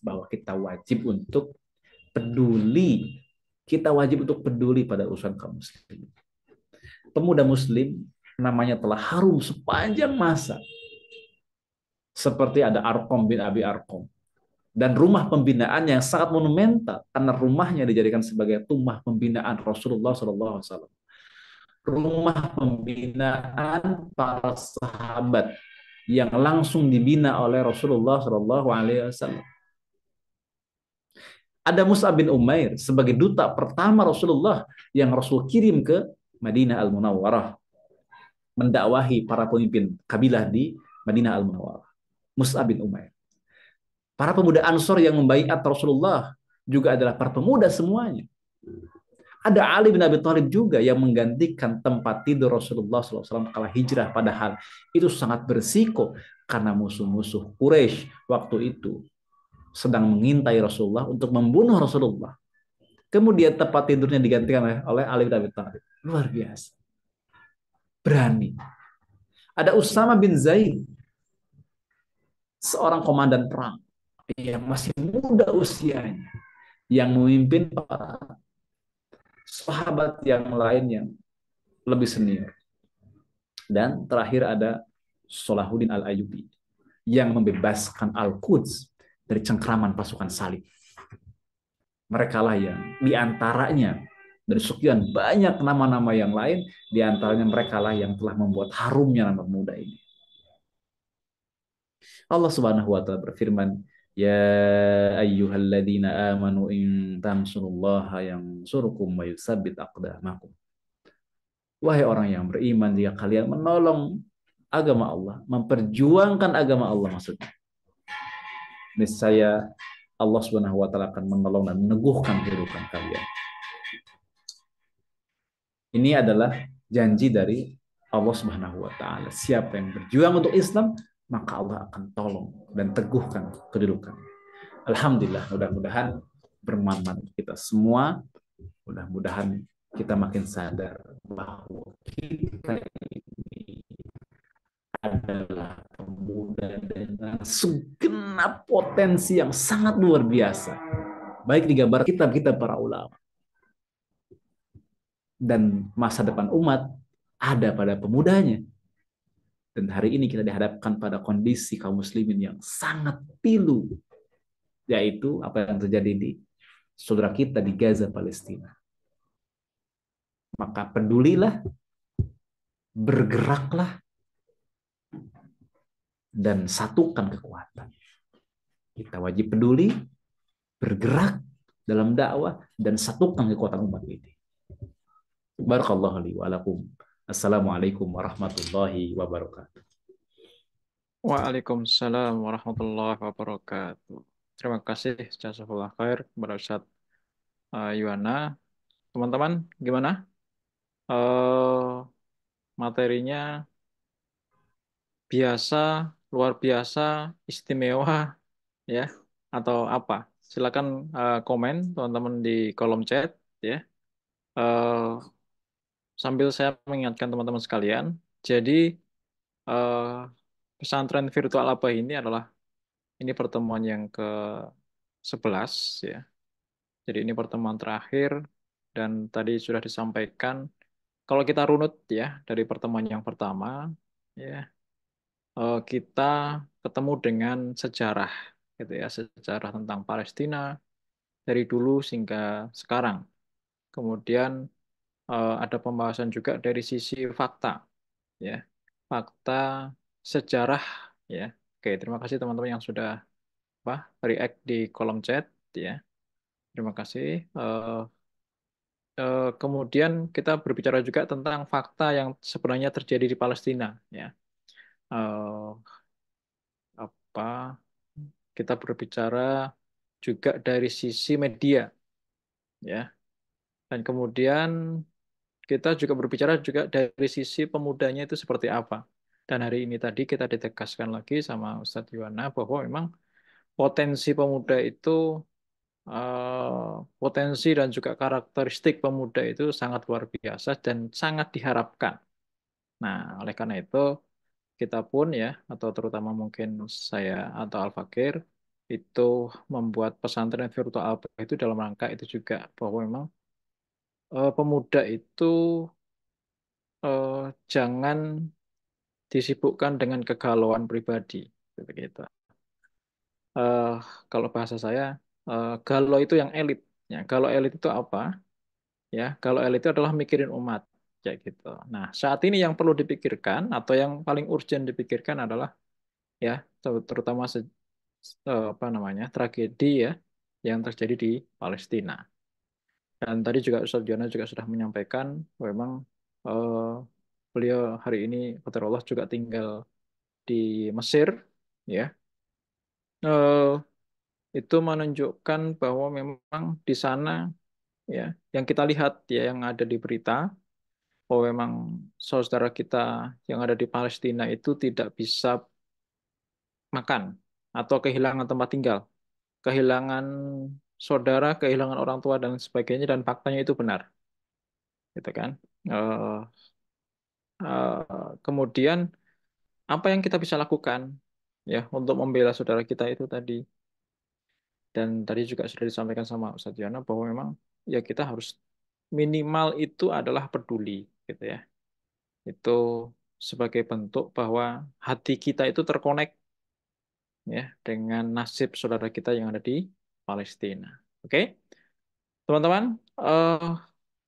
bahwa kita wajib untuk peduli, kita wajib untuk peduli pada urusan kaum muslim. Pemuda muslim namanya telah harum sepanjang masa, seperti ada Arqam bin Abi Arqam, dan rumah pembinaan yang sangat monumental karena rumahnya dijadikan sebagai rumah pembinaan Rasulullah SAW, rumah pembinaan para sahabat yang langsung dibina oleh Rasulullah SAW. Ada Mus'ab bin Umair sebagai duta pertama Rasulullah yang Rasul kirim ke Madinah Al-Munawwarah mendakwahi para pemimpin kabilah di Madinah Al-Munawwarah. Mus'ab bin Umair. Para pemuda Ansor yang membaiat Rasulullah juga adalah para pemuda semuanya. Ada Ali bin Abi Thalib juga yang menggantikan tempat tidur Rasulullah SAW kala hijrah, padahal itu sangat berisiko karena musuh-musuh Quraisy waktu itu sedang mengintai Rasulullah untuk membunuh Rasulullah. Kemudian tempat tidurnya digantikan oleh Ali bin Abi Thalib. Luar biasa. Berani. Ada Usama bin Zaid, seorang komandan perang yang masih muda usianya, yang memimpin para sahabat yang lain yang lebih senior. Dan terakhir ada Salahuddin Al-Ayyubi yang membebaskan Al-Quds dari cengkraman pasukan salib. Mereka lah yang diantaranya dari sekian banyak nama-nama yang lain, diantaranya mereka lah yang telah membuat harumnya nama muda ini. Allah Subhanahu wa taala berfirman, "Ya ayyuhalladzina amanu in tansurullaha yansurkum wa yutsabbit aqdamakum." Wahai orang yang beriman, jika kalian menolong agama Allah, memperjuangkan agama Allah maksudnya, niscaya Allah Subhanahu wa taala akan menolong dan meneguhkan kehidupan kalian. Ini adalah janji dari Allah Subhanahu wa taala. Siapa yang berjuang untuk Islam, maka Allah akan tolong dan teguhkan kedudukan. Alhamdulillah, mudah-mudahan bermanfaat kita semua. Mudah-mudahan kita makin sadar bahwa kita ini adalah pemuda dengan segenap potensi yang sangat luar biasa. Baik digambar kitab-kitab para ulama. Dan masa depan umat ada pada pemudanya. Dan hari ini kita dihadapkan pada kondisi kaum muslimin yang sangat pilu, yaitu apa yang terjadi di saudara kita di Gaza, Palestina. Maka pedulilah, bergeraklah, dan satukan kekuatan. Kita wajib peduli, bergerak dalam dakwah, dan satukan kekuatan umat ini. Barakallahu li wa lakum. Assalamualaikum warahmatullahi wabarakatuh. Waalaikumsalam warahmatullahi wabarakatuh. Terima kasih jazakallah khair kepada Ustaz Yuwana. Teman-teman, gimana? Materinya biasa, luar biasa, istimewa, ya, atau apa? Silakan komen teman-teman di kolom chat, ya. Eh, Sambil saya mengingatkan teman-teman sekalian, jadi eh, pesantren virtual apa ini pertemuan yang ke-11, ya. Jadi ini pertemuan terakhir dan tadi sudah disampaikan kalau kita runut ya dari pertemuan yang pertama ya kita ketemu dengan sejarah gitu ya, sejarah tentang Palestina dari dulu hingga sekarang. Kemudian ada pembahasan juga dari sisi fakta ya. Fakta sejarah ya. Oke, terima kasih teman-teman yang sudah react di kolom chat ya. Terima kasih. kemudian kita berbicara juga tentang fakta yang sebenarnya terjadi di Palestina, ya. Eh, apa kita berbicara juga dari sisi media, ya. Dan kemudian kita juga berbicara juga dari sisi pemudanya itu seperti apa. Dan hari ini tadi kita ditegaskan lagi sama Ustadz Yuwana bahwa memang potensi pemuda itu, potensi dan juga karakteristik pemuda itu sangat luar biasa dan sangat diharapkan. Nah, oleh karena itu kita pun ya, atau terutama mungkin saya atau Al Fakir itu membuat pesantren virtual Alpa itu dalam rangka itu juga bahwa memang pemuda itu jangan disibukkan dengan kegalauan pribadi, gitu. Eh, Kalau bahasa saya, galau itu yang elit. Ya, kalau elit itu apa? Ya, kalau elit itu adalah mikirin umat, kayak gitu. Nah, saat ini yang perlu dipikirkan atau yang paling urgent dipikirkan adalah ya, terutama apa namanya tragedi ya yang terjadi di Palestina. Dan tadi juga Ustaz Jona juga sudah menyampaikan bahwa memang eh, beliau hari ini Allah juga tinggal di Mesir, ya. Eh, itu menunjukkan bahwa memang di sana ya yang kita lihat ya yang ada di berita bahwa memang saudara kita yang ada di Palestina itu tidak bisa makan atau kehilangan tempat tinggal, kehilangan saudara, kehilangan orang tua dan sebagainya dan faktanya itu benar, gitu kan. Eh, Kemudian apa yang kita bisa lakukan ya untuk membela saudara kita itu tadi, dan tadi juga sudah disampaikan sama Ustadz Yana bahwa memang ya kita harus minimal itu adalah peduli, gitu ya. Itu sebagai bentuk bahwa hati kita itu terkonek ya dengan nasib saudara kita yang ada di Palestina. Oke, teman-teman, eh,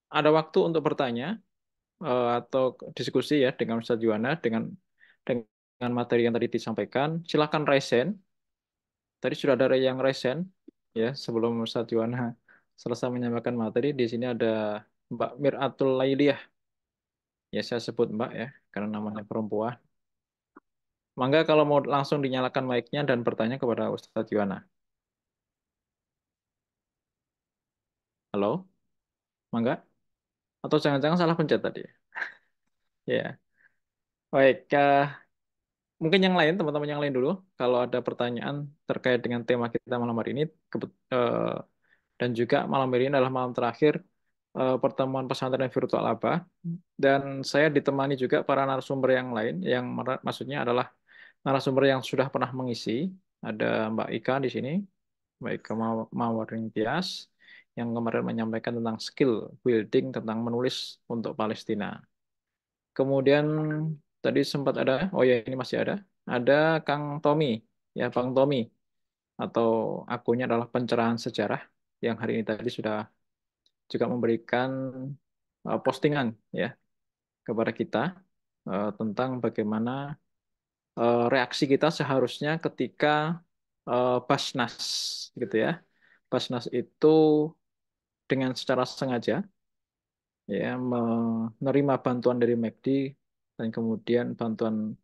ada waktu untuk bertanya atau diskusi ya dengan Ustadz Juwana dengan materi yang tadi disampaikan. Silakan raise hand. Tadi sudah ada yang raise hand ya sebelum Ustadz Juwana selesai menyampaikan materi. Di sini ada Mbak Miratul Lailiyah. Ya saya sebut Mbak ya karena namanya perempuan. Mangga kalau mau langsung dinyalakan mic-nya dan bertanya kepada Ustadz Juwana. Halo, Mangga? Atau jangan-jangan salah pencet tadi? Ya, baik. Mungkin yang lain, teman-teman yang lain dulu. Kalau ada pertanyaan terkait dengan tema kita malam hari ini, dan juga malam hari ini adalah malam terakhir pertemuan pesantren virtual Aba. Dan saya ditemani juga para narasumber yang lain, yang maksudnya adalah narasumber yang sudah pernah mengisi. Ada Mbak Ika di sini, Mbak Ika Mawaring Tias, yang kemarin menyampaikan tentang skill building tentang menulis untuk Palestina. Kemudian tadi sempat ada, oh ya ini masih ada Kang Tommy, ya Bang Tommy, atau akunnya adalah pencerahan sejarah yang hari ini tadi sudah juga memberikan postingan ya kepada kita tentang bagaimana reaksi kita seharusnya ketika Basnas gitu ya. Basnas itu dengan secara sengaja ya menerima bantuan dari McD dan kemudian bantuan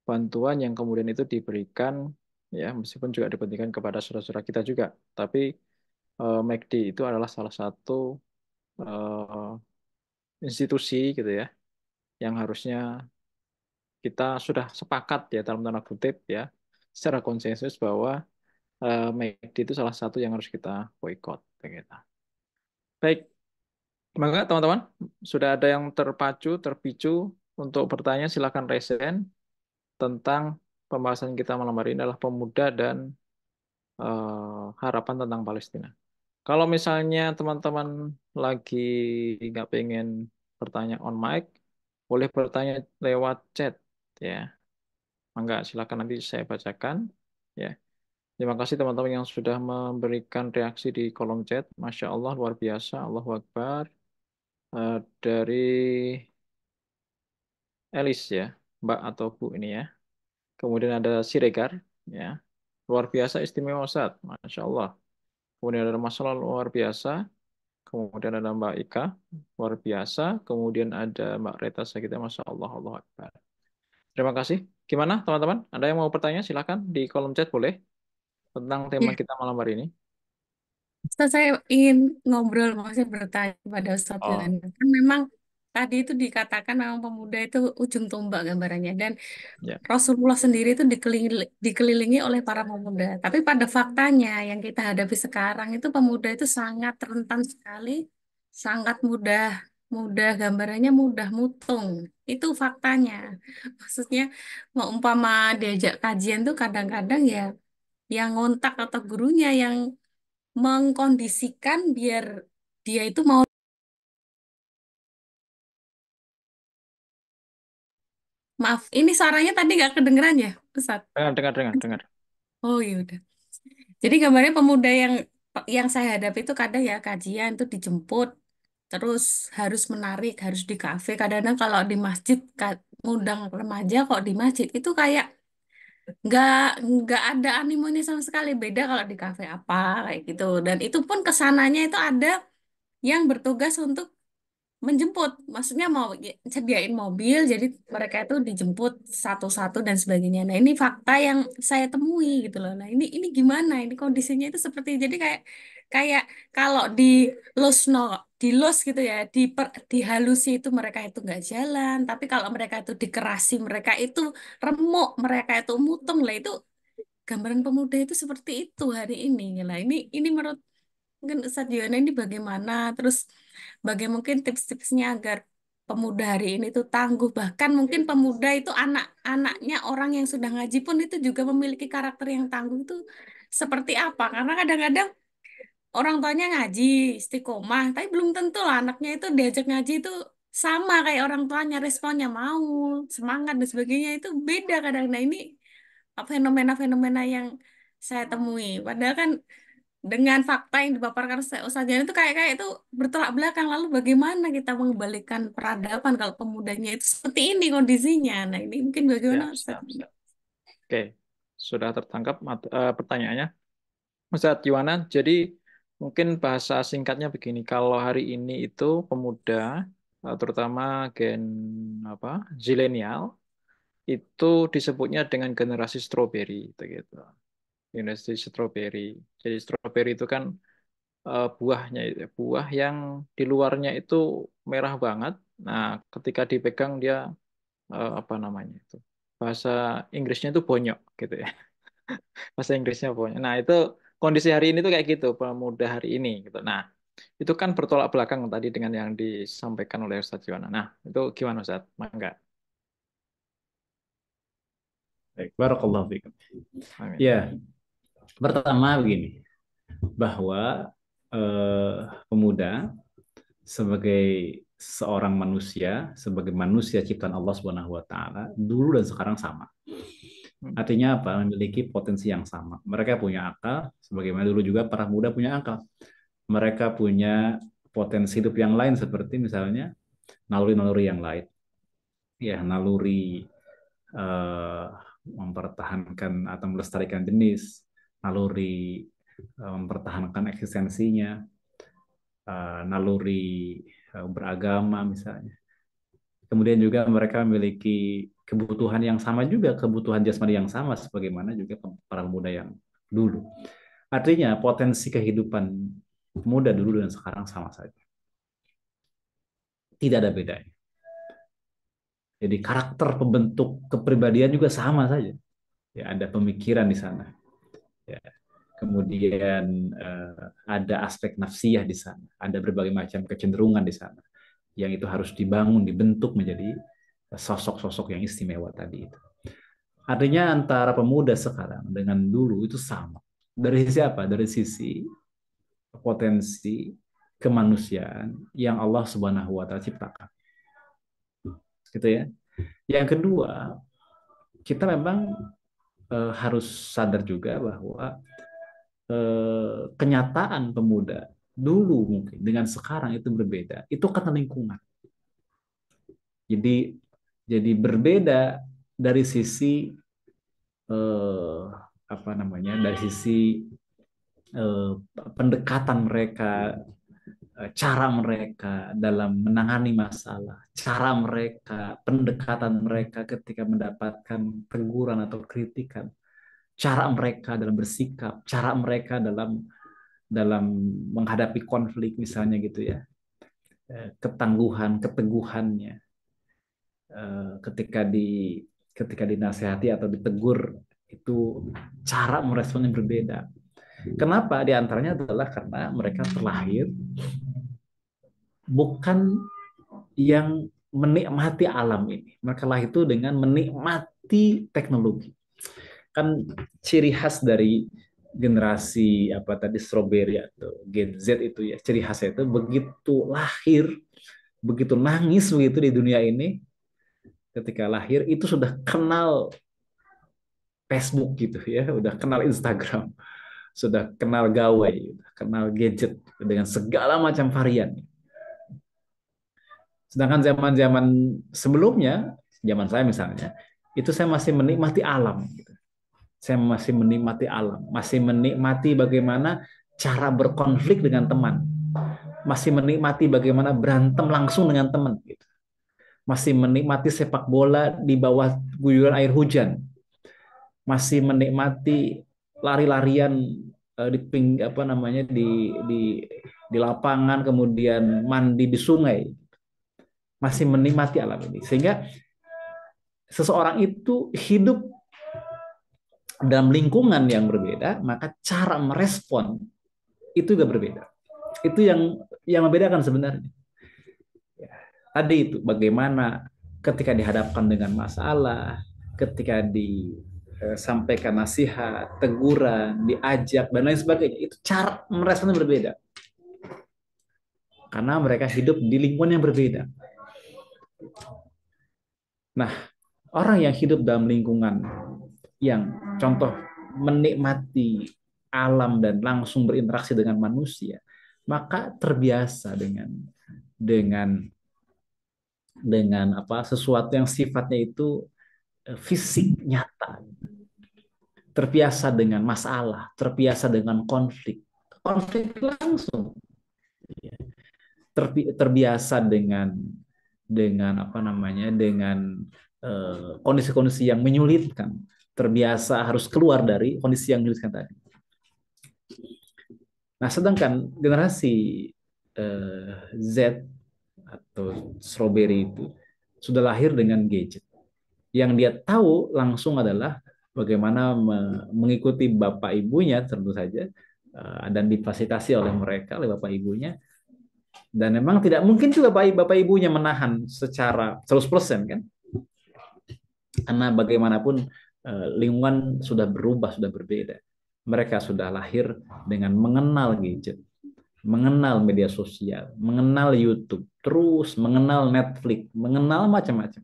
bantuan yang kemudian itu diberikan ya meskipun juga diberikan kepada saudara-saudara kita juga, tapi McD itu adalah salah satu eh, institusi gitu ya yang harusnya kita sudah sepakat ya dalam tanda kutip ya secara konsensus bahwa McD itu salah satu yang harus kita boikot begitu. Baik, maka teman-teman sudah ada yang terpicu untuk bertanya silakan raise hand tentang pembahasan kita malam hari ini adalah pemuda dan harapan tentang Palestina. Kalau misalnya teman-teman lagi nggak pengen bertanya on mic, boleh bertanya lewat chat ya. Mangga silakan nanti saya bacakan ya. Terima kasih teman-teman yang sudah memberikan reaksi di kolom chat. Masya Allah luar biasa, Allahu Akbar. Dari Elis ya, Mbak atau Bu ini ya. Kemudian ada Siregar ya. Luar biasa istimewa Ustaz, Masya Allah. Kemudian ada masalah luar biasa. kemudian ada Mbak Ika, luar biasa, kemudian ada Mbak Reta Sagita, Masya Allah, Allah Akbar. Terima kasih. Gimana teman-teman? Ada yang mau bertanya? Silahkan di kolom chat boleh tentang tema Ya, kita malam hari ini. Ustaz, saya ingin ngobrol, maksudnya bertanya kepada Ustadz Oh, Yohanes. Kan memang tadi itu dikatakan memang pemuda itu ujung tombak gambarannya. Dan ya, Rasulullah sendiri itu dikelilingi oleh para pemuda. Tapi pada faktanya yang kita hadapi sekarang itu pemuda itu sangat rentan sekali, sangat mudah, mudah gambarannya mudah mutung. Itu faktanya. Maksudnya mau umpama diajak kajian tuh kadang-kadang ya yang ngontak atau gurunya yang mengkondisikan biar dia itu mau. Maaf, ini suaranya tadi nggak kedengeran ya, Ustaz? dengar, dengar, dengar, dengar. Oh iya udah. Jadi gambarnya pemuda yang saya hadapi itu kadang ya kajian itu dijemput, terus harus menarik, harus di kafe. Kadang-kadang kalau di masjid ngundang remaja kok di masjid itu kayak nggak nggak ada animonya sama sekali. Beda kalau di kafe apa kayak gitu. Dan itu pun kesananya itu ada yang bertugas untuk menjemput, maksudnya mau sediain mobil, jadi mereka itu dijemput satu-satu dan sebagainya. Nah, ini fakta yang saya temui gitu loh. Nah, ini gimana? Ini kondisinya itu seperti jadi kayak kayak kalau no, di los gitu ya, dihalusi itu mereka itu nggak jalan, tapi kalau mereka itu dikerasi, mereka itu remuk, mereka itu mutung lah itu gambaran pemuda itu seperti itu hari ini. Lah, ini menurut mungkin Ustadz Yohana ini bagaimana? Terus mungkin tips-tipsnya agar pemuda hari ini tuh tangguh. Bahkan mungkin pemuda itu anak-anaknya orang yang sudah ngaji pun itu juga memiliki karakter yang tangguh itu seperti apa? Karena kadang-kadang orang tuanya ngaji, istiqomah, tapi belum tentu lah anaknya itu diajak ngaji itu sama kayak orang tuanya, responnya mau, semangat dan sebagainya itu beda kadang. Nah, ini fenomena-fenomena yang saya temui. Padahal kan dengan fakta yang dipaparkan Ustaz Jan itu kayak kayak itu bertolak belakang. Lalu bagaimana kita mengembalikan peradaban kalau pemudanya itu seperti ini kondisinya? Nah, ini mungkin bagaimana Siap, Ustaz? siap, siap. Oke, sudah tertangkap pertanyaannya. Ustadz Yuwana, jadi mungkin bahasa singkatnya begini, kalau hari ini itu pemuda, terutama gen apa, zilenial, itu disebutnya dengan generasi stroberi, gitu. Generasi stroberi. Jadi stroberi itu kan buahnya, buah yang di luarnya itu merah banget. Nah, ketika dipegang dia apa namanya itu? Bahasa Inggrisnya itu bonyok, gitu ya. Bahasa Inggrisnya pokoknya. Nah, itu kondisi hari ini tuh kayak gitu, pemuda hari ini gitu. Nah, itu kan bertolak belakang tadi dengan yang disampaikan oleh Ustadz Yuwana. Nah, itu gimana Ustadz? Mangga. Baik, barakallahu fikum. Amin. Ya, pertama begini, bahwa pemuda sebagai seorang manusia, sebagai manusia ciptaan Allah Subhanahu wa taala, dulu dan sekarang sama. Hmm. Artinya apa? Memiliki potensi yang sama. Mereka punya akal, sebagaimana dulu juga para muda punya akal. Mereka punya potensi hidup yang lain seperti misalnya naluri-naluri yang lain. Ya, naluri eh, mempertahankan atau melestarikan jenis, naluri mempertahankan eksistensinya, naluri beragama misalnya. Kemudian juga mereka memiliki kebutuhan yang sama juga, kebutuhan jasmani yang sama sebagaimana juga para pemuda yang dulu. Artinya potensi kehidupan pemuda dulu dan sekarang sama saja. Tidak ada bedanya. Jadi karakter pembentuk kepribadian juga sama saja. Ya, ada pemikiran di sana. Ya. Kemudian ada aspek nafsiyah di sana. Ada berbagai macam kecenderungan di sana. Yang itu harus dibangun, dibentuk menjadi sosok-sosok yang istimewa tadi itu. Artinya antara pemuda sekarang dengan dulu itu sama. Dari sisi apa? Dari sisi potensi kemanusiaan yang Allah Subhanahu wa taala ciptakan. Gitu ya. Yang kedua, kita memang harus sadar juga bahwa kenyataan pemuda dulu mungkin dengan sekarang itu berbeda. Itu karena lingkungan. Jadi berbeda dari sisi eh, apa namanya? Dari sisi eh, pendekatan mereka cara mereka dalam menangani masalah, cara mereka, pendekatan mereka ketika mendapatkan teguran atau kritikan, cara mereka dalam bersikap, cara mereka dalam dalam menghadapi konflik misalnya gitu ya, ketangguhan, keteguhannya, ketika dinasehati atau ditegur itu cara meresponnya berbeda. Kenapa? Di antaranya adalah karena mereka terlahir bukan yang menikmati alam ini. Mereka lahir itu dengan menikmati teknologi. Kan ciri khas dari generasi apa tadi strawberry atau Gen Z itu ya, ciri khasnya itu begitu lahir, begitu nangis begitu di dunia ini, ketika lahir itu sudah kenal Facebook gitu ya, udah kenal Instagram, sudah kenal gawai, kenal gadget dengan segala macam varian. Sedangkan zaman-zaman sebelumnya, zaman saya misalnya, itu saya masih menikmati alam. Saya masih menikmati alam, masih menikmati bagaimana cara berkonflik dengan teman, masih menikmati bagaimana berantem langsung dengan teman, masih menikmati sepak bola di bawah guyuran air hujan, masih menikmati lari-larian di lapangan, kemudian mandi di sungai, masih menikmati alam ini. Sehingga seseorang itu hidup dalam lingkungan yang berbeda, maka cara merespon itu juga berbeda. Itu yang membedakan sebenarnya. Tadi itu bagaimana ketika dihadapkan dengan masalah, ketika disampaikan nasihat, teguran, diajak dan lain sebagainya, itu cara meresponnya berbeda. Karena mereka hidup di lingkungan yang berbeda. Nah, orang yang hidup dalam lingkungan yang contoh menikmati alam dan langsung berinteraksi dengan manusia, maka terbiasa dengan sesuatu yang sifatnya itu fisik nyata, terbiasa dengan masalah, terbiasa dengan konflik langsung, terbiasa dengan kondisi-kondisi yang menyulitkan, terbiasa harus keluar dari kondisi yang menyulitkan tadi. Nah, sedangkan generasi Z atau strawberry itu sudah lahir dengan gadget. Yang dia tahu langsung adalah bagaimana mengikuti bapak ibunya tentu saja, dan difasilitasi oleh mereka, oleh bapak ibunya. Dan memang tidak mungkin juga bapak ibunya menahan secara 100% kan? Karena bagaimanapun lingkungan sudah berubah, sudah berbeda. Mereka sudah lahir dengan mengenal gadget, mengenal media sosial, mengenal YouTube, terus mengenal Netflix, mengenal macam-macam.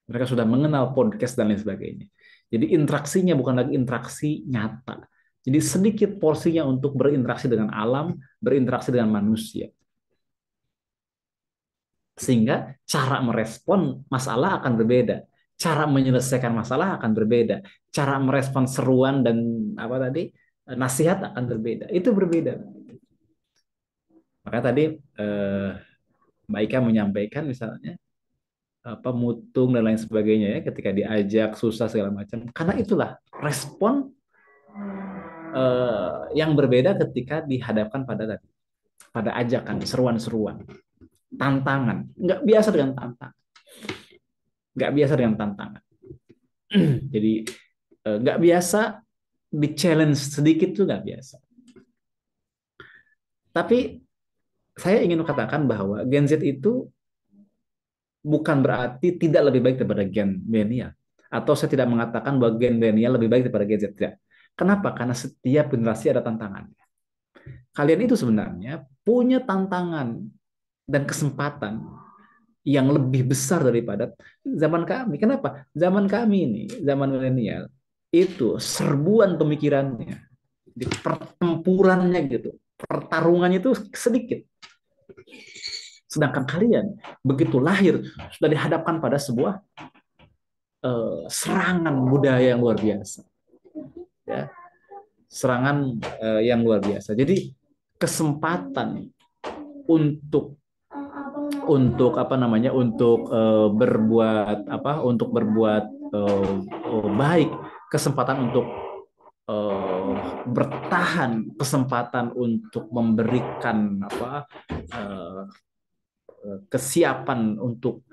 Mereka sudah mengenal podcast dan lain sebagainya. Jadi interaksinya bukan lagi interaksi nyata. Jadi sedikit porsinya untuk berinteraksi dengan alam, berinteraksi dengan manusia. Sehingga cara merespon masalah akan berbeda. Cara menyelesaikan masalah akan berbeda. Cara merespon seruan dan nasihat akan berbeda. Itu berbeda. Maka tadi Mbak Ika menyampaikan misalnya mutung dan lain sebagainya ya, ketika diajak susah segala macam. Karena itulah respon yang berbeda ketika dihadapkan pada ajakan, seruan-seruan, tantangan. Nggak biasa dengan tantangan. Nggak biasa dengan tantangan. Jadi nggak biasa di challenge sedikit tuh nggak biasa. Tapi saya ingin katakan bahwa Gen Z itu bukan berarti tidak lebih baik daripada Gen milenial. Atau saya tidak mengatakan bahwa Gen milenial lebih baik daripada Gen Z. Tidak. Kenapa? Karena setiap generasi ada tantangannya. Kalian itu sebenarnya punya tantangan dan kesempatan yang lebih besar daripada zaman kami. Kenapa? Zaman kami ini, zaman milenial, itu serbuan pemikirannya, pertempurannya gitu, pertarungannya itu sedikit. Sedangkan kalian begitu lahir sudah dihadapkan pada sebuah serangan budaya yang luar biasa, ya, serangan yang luar biasa. Jadi kesempatan untuk apa namanya, berbuat apa, untuk berbuat baik, kesempatan untuk bertahan, kesempatan untuk memberikan apa, eh, kesiapan untuk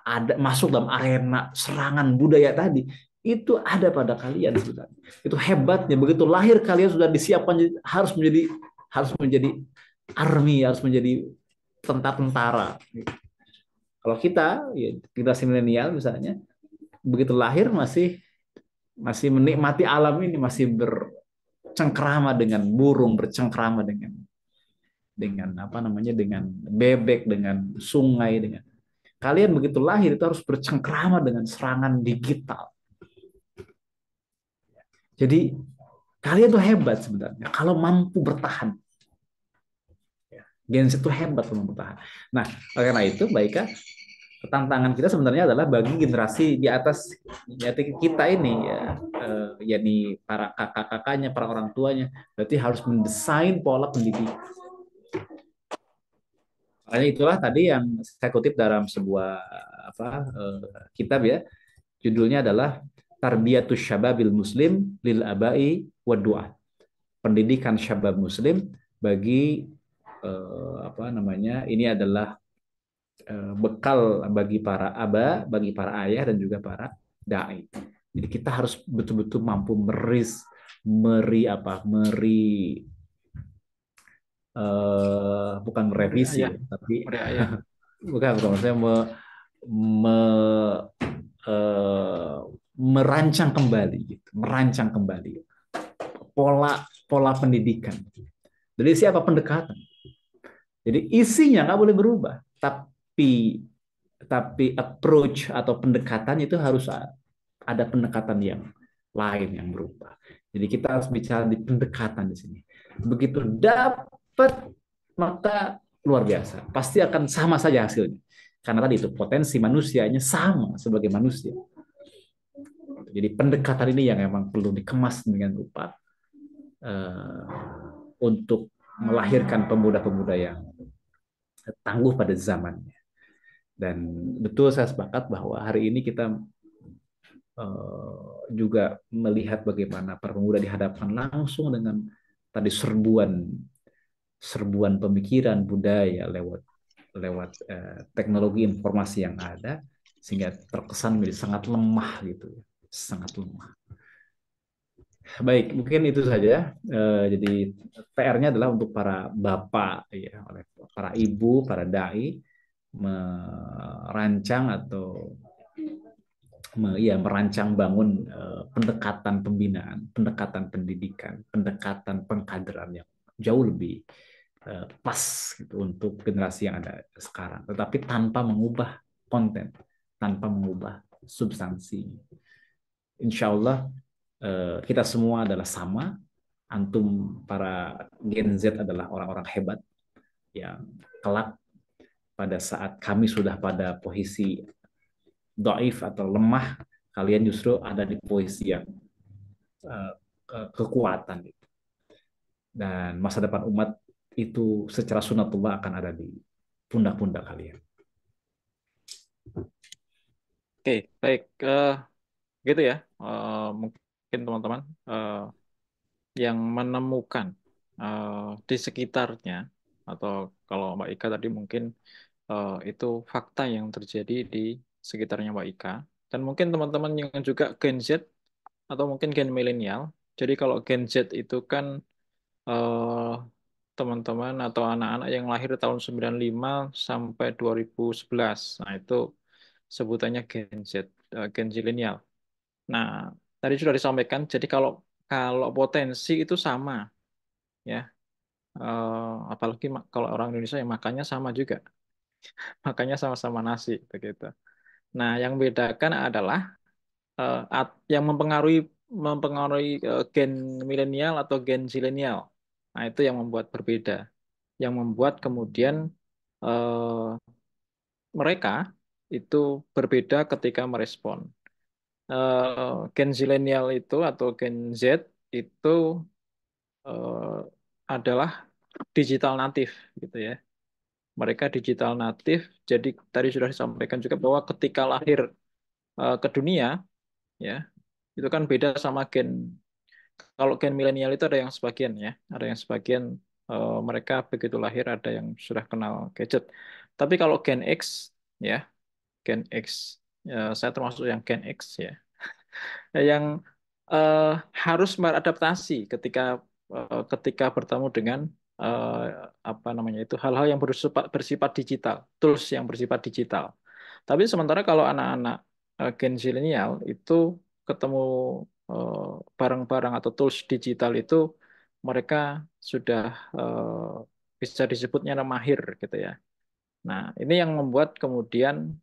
ada masuk dalam arena serangan budaya tadi, itu ada pada kalian sebenarnya. Itu hebatnya, begitu lahir kalian sudah disiapkan, harus menjadi army, harus menjadi tentara-tentara. Kalau kita, ya, generasi milenial misalnya, begitu lahir masih masih menikmati alam ini, masih bercengkrama dengan burung, bercengkrama dengan apa namanya, dengan bebek, dengan sungai, dengan kalian begitu lahir itu harus bercengkrama dengan serangan digital. Jadi kalian tuh hebat sebenarnya kalau mampu bertahan. Gen Z itu hebat kalau bertahan. Nah, karena itu baiklah, tantangan kita sebenarnya adalah bagi generasi di atas ya, kita ini ya, yakni para kakak-kakaknya, para orang tuanya, berarti harus mendesain pola pendidikan. Makanya itulah tadi yang saya kutip dalam sebuah apa, kitab ya, judulnya adalah Tarbiyatus Syababil Muslim lil Abai wa Du'a. Pendidikan syabab muslim bagi apa namanya? Ini adalah bekal bagi para aba, bagi para ayah dan juga para dai. Jadi kita harus betul-betul mampu bukan merevisi, Ayah, tapi ayah. bukan maksudnya me- eh, merancang kembali pola pola pendidikan. Jadi siapa pendekatan? Jadi isinya nggak boleh berubah, tapi approach atau pendekatan itu harus ada pendekatan yang lain yang berubah. Jadi kita harus bicara di pendekatan di sini. Begitu dapat, maka luar biasa, pasti akan sama saja hasilnya. Karena tadi itu potensi manusianya sama sebagai manusia. Jadi pendekatan ini yang memang perlu dikemas dengan rupa uh, untuk melahirkan pemuda-pemuda yang tangguh pada zamannya. Dan betul saya sepakat bahwa hari ini kita juga melihat bagaimana para pemuda dihadapkan langsung dengan tadi serbuan pemikiran budaya lewat lewat teknologi informasi yang ada, sehingga terkesan menjadi sangat lemah gitu, sangat lemah. Baik, mungkin itu saja. Jadi PR-nya adalah untuk para bapak, ya, oleh para ibu, para dai, merancang atau merancang bangun pendekatan pembinaan, pendekatan pendidikan, pendekatan pengkaderan yang jauh lebih pas gitu untuk generasi yang ada sekarang, tetapi tanpa mengubah konten, tanpa mengubah substansi. Insya Allah kita semua adalah sama. Antum para Gen Z adalah orang-orang hebat yang kelak pada saat kami sudah pada posisi doif atau lemah, kalian justru ada di posisi yang kekuatan. Dan masa depan umat itu secara sunatullah akan ada di pundak-pundak kalian. Oke, baik. Gitu ya. Mungkin teman-teman yang menemukan di sekitarnya, atau kalau Mbak Ika tadi mungkin itu fakta yang terjadi di sekitarnya Mbak Ika. Dan mungkin teman-teman yang juga Gen Z atau mungkin Gen milenial. Jadi kalau Gen Z itu kan eh, teman-teman atau anak-anak yang lahir tahun 95 sampai 2011. Nah, itu sebutannya Gen Z, Gen Zilenial. Nah, tadi sudah disampaikan, jadi kalau kalau potensi itu sama, ya. Apalagi kalau orang Indonesia yang makannya sama juga, makannya sama-sama nasi, begitu. Nah, yang bedakan adalah yang mempengaruhi mempengaruhi gen milenial atau gen zilenial. Nah, itu yang membuat berbeda, yang membuat kemudian eh, mereka itu berbeda ketika merespon. Gen zilenial itu atau gen Z itu adalah digital natif gitu ya. Mereka digital natif, jadi tadi sudah disampaikan juga bahwa ketika lahir ke dunia, ya itu kan beda sama gen. Kalau gen milenial itu ada yang sebagian ya, ada yang sebagian mereka begitu lahir ada yang sudah kenal gadget. Tapi kalau gen X, ya gen X, ya, saya termasuk yang gen X ya, yang eh, harus beradaptasi ketika bertemu dengan eh, apa namanya itu hal-hal yang bersifat digital, tools yang bersifat digital. Tapi sementara kalau anak-anak Gen zilenial itu ketemu eh, barang-barang atau tools digital itu mereka sudah bisa disebutnya mahir gitu ya. Nah, ini yang membuat kemudian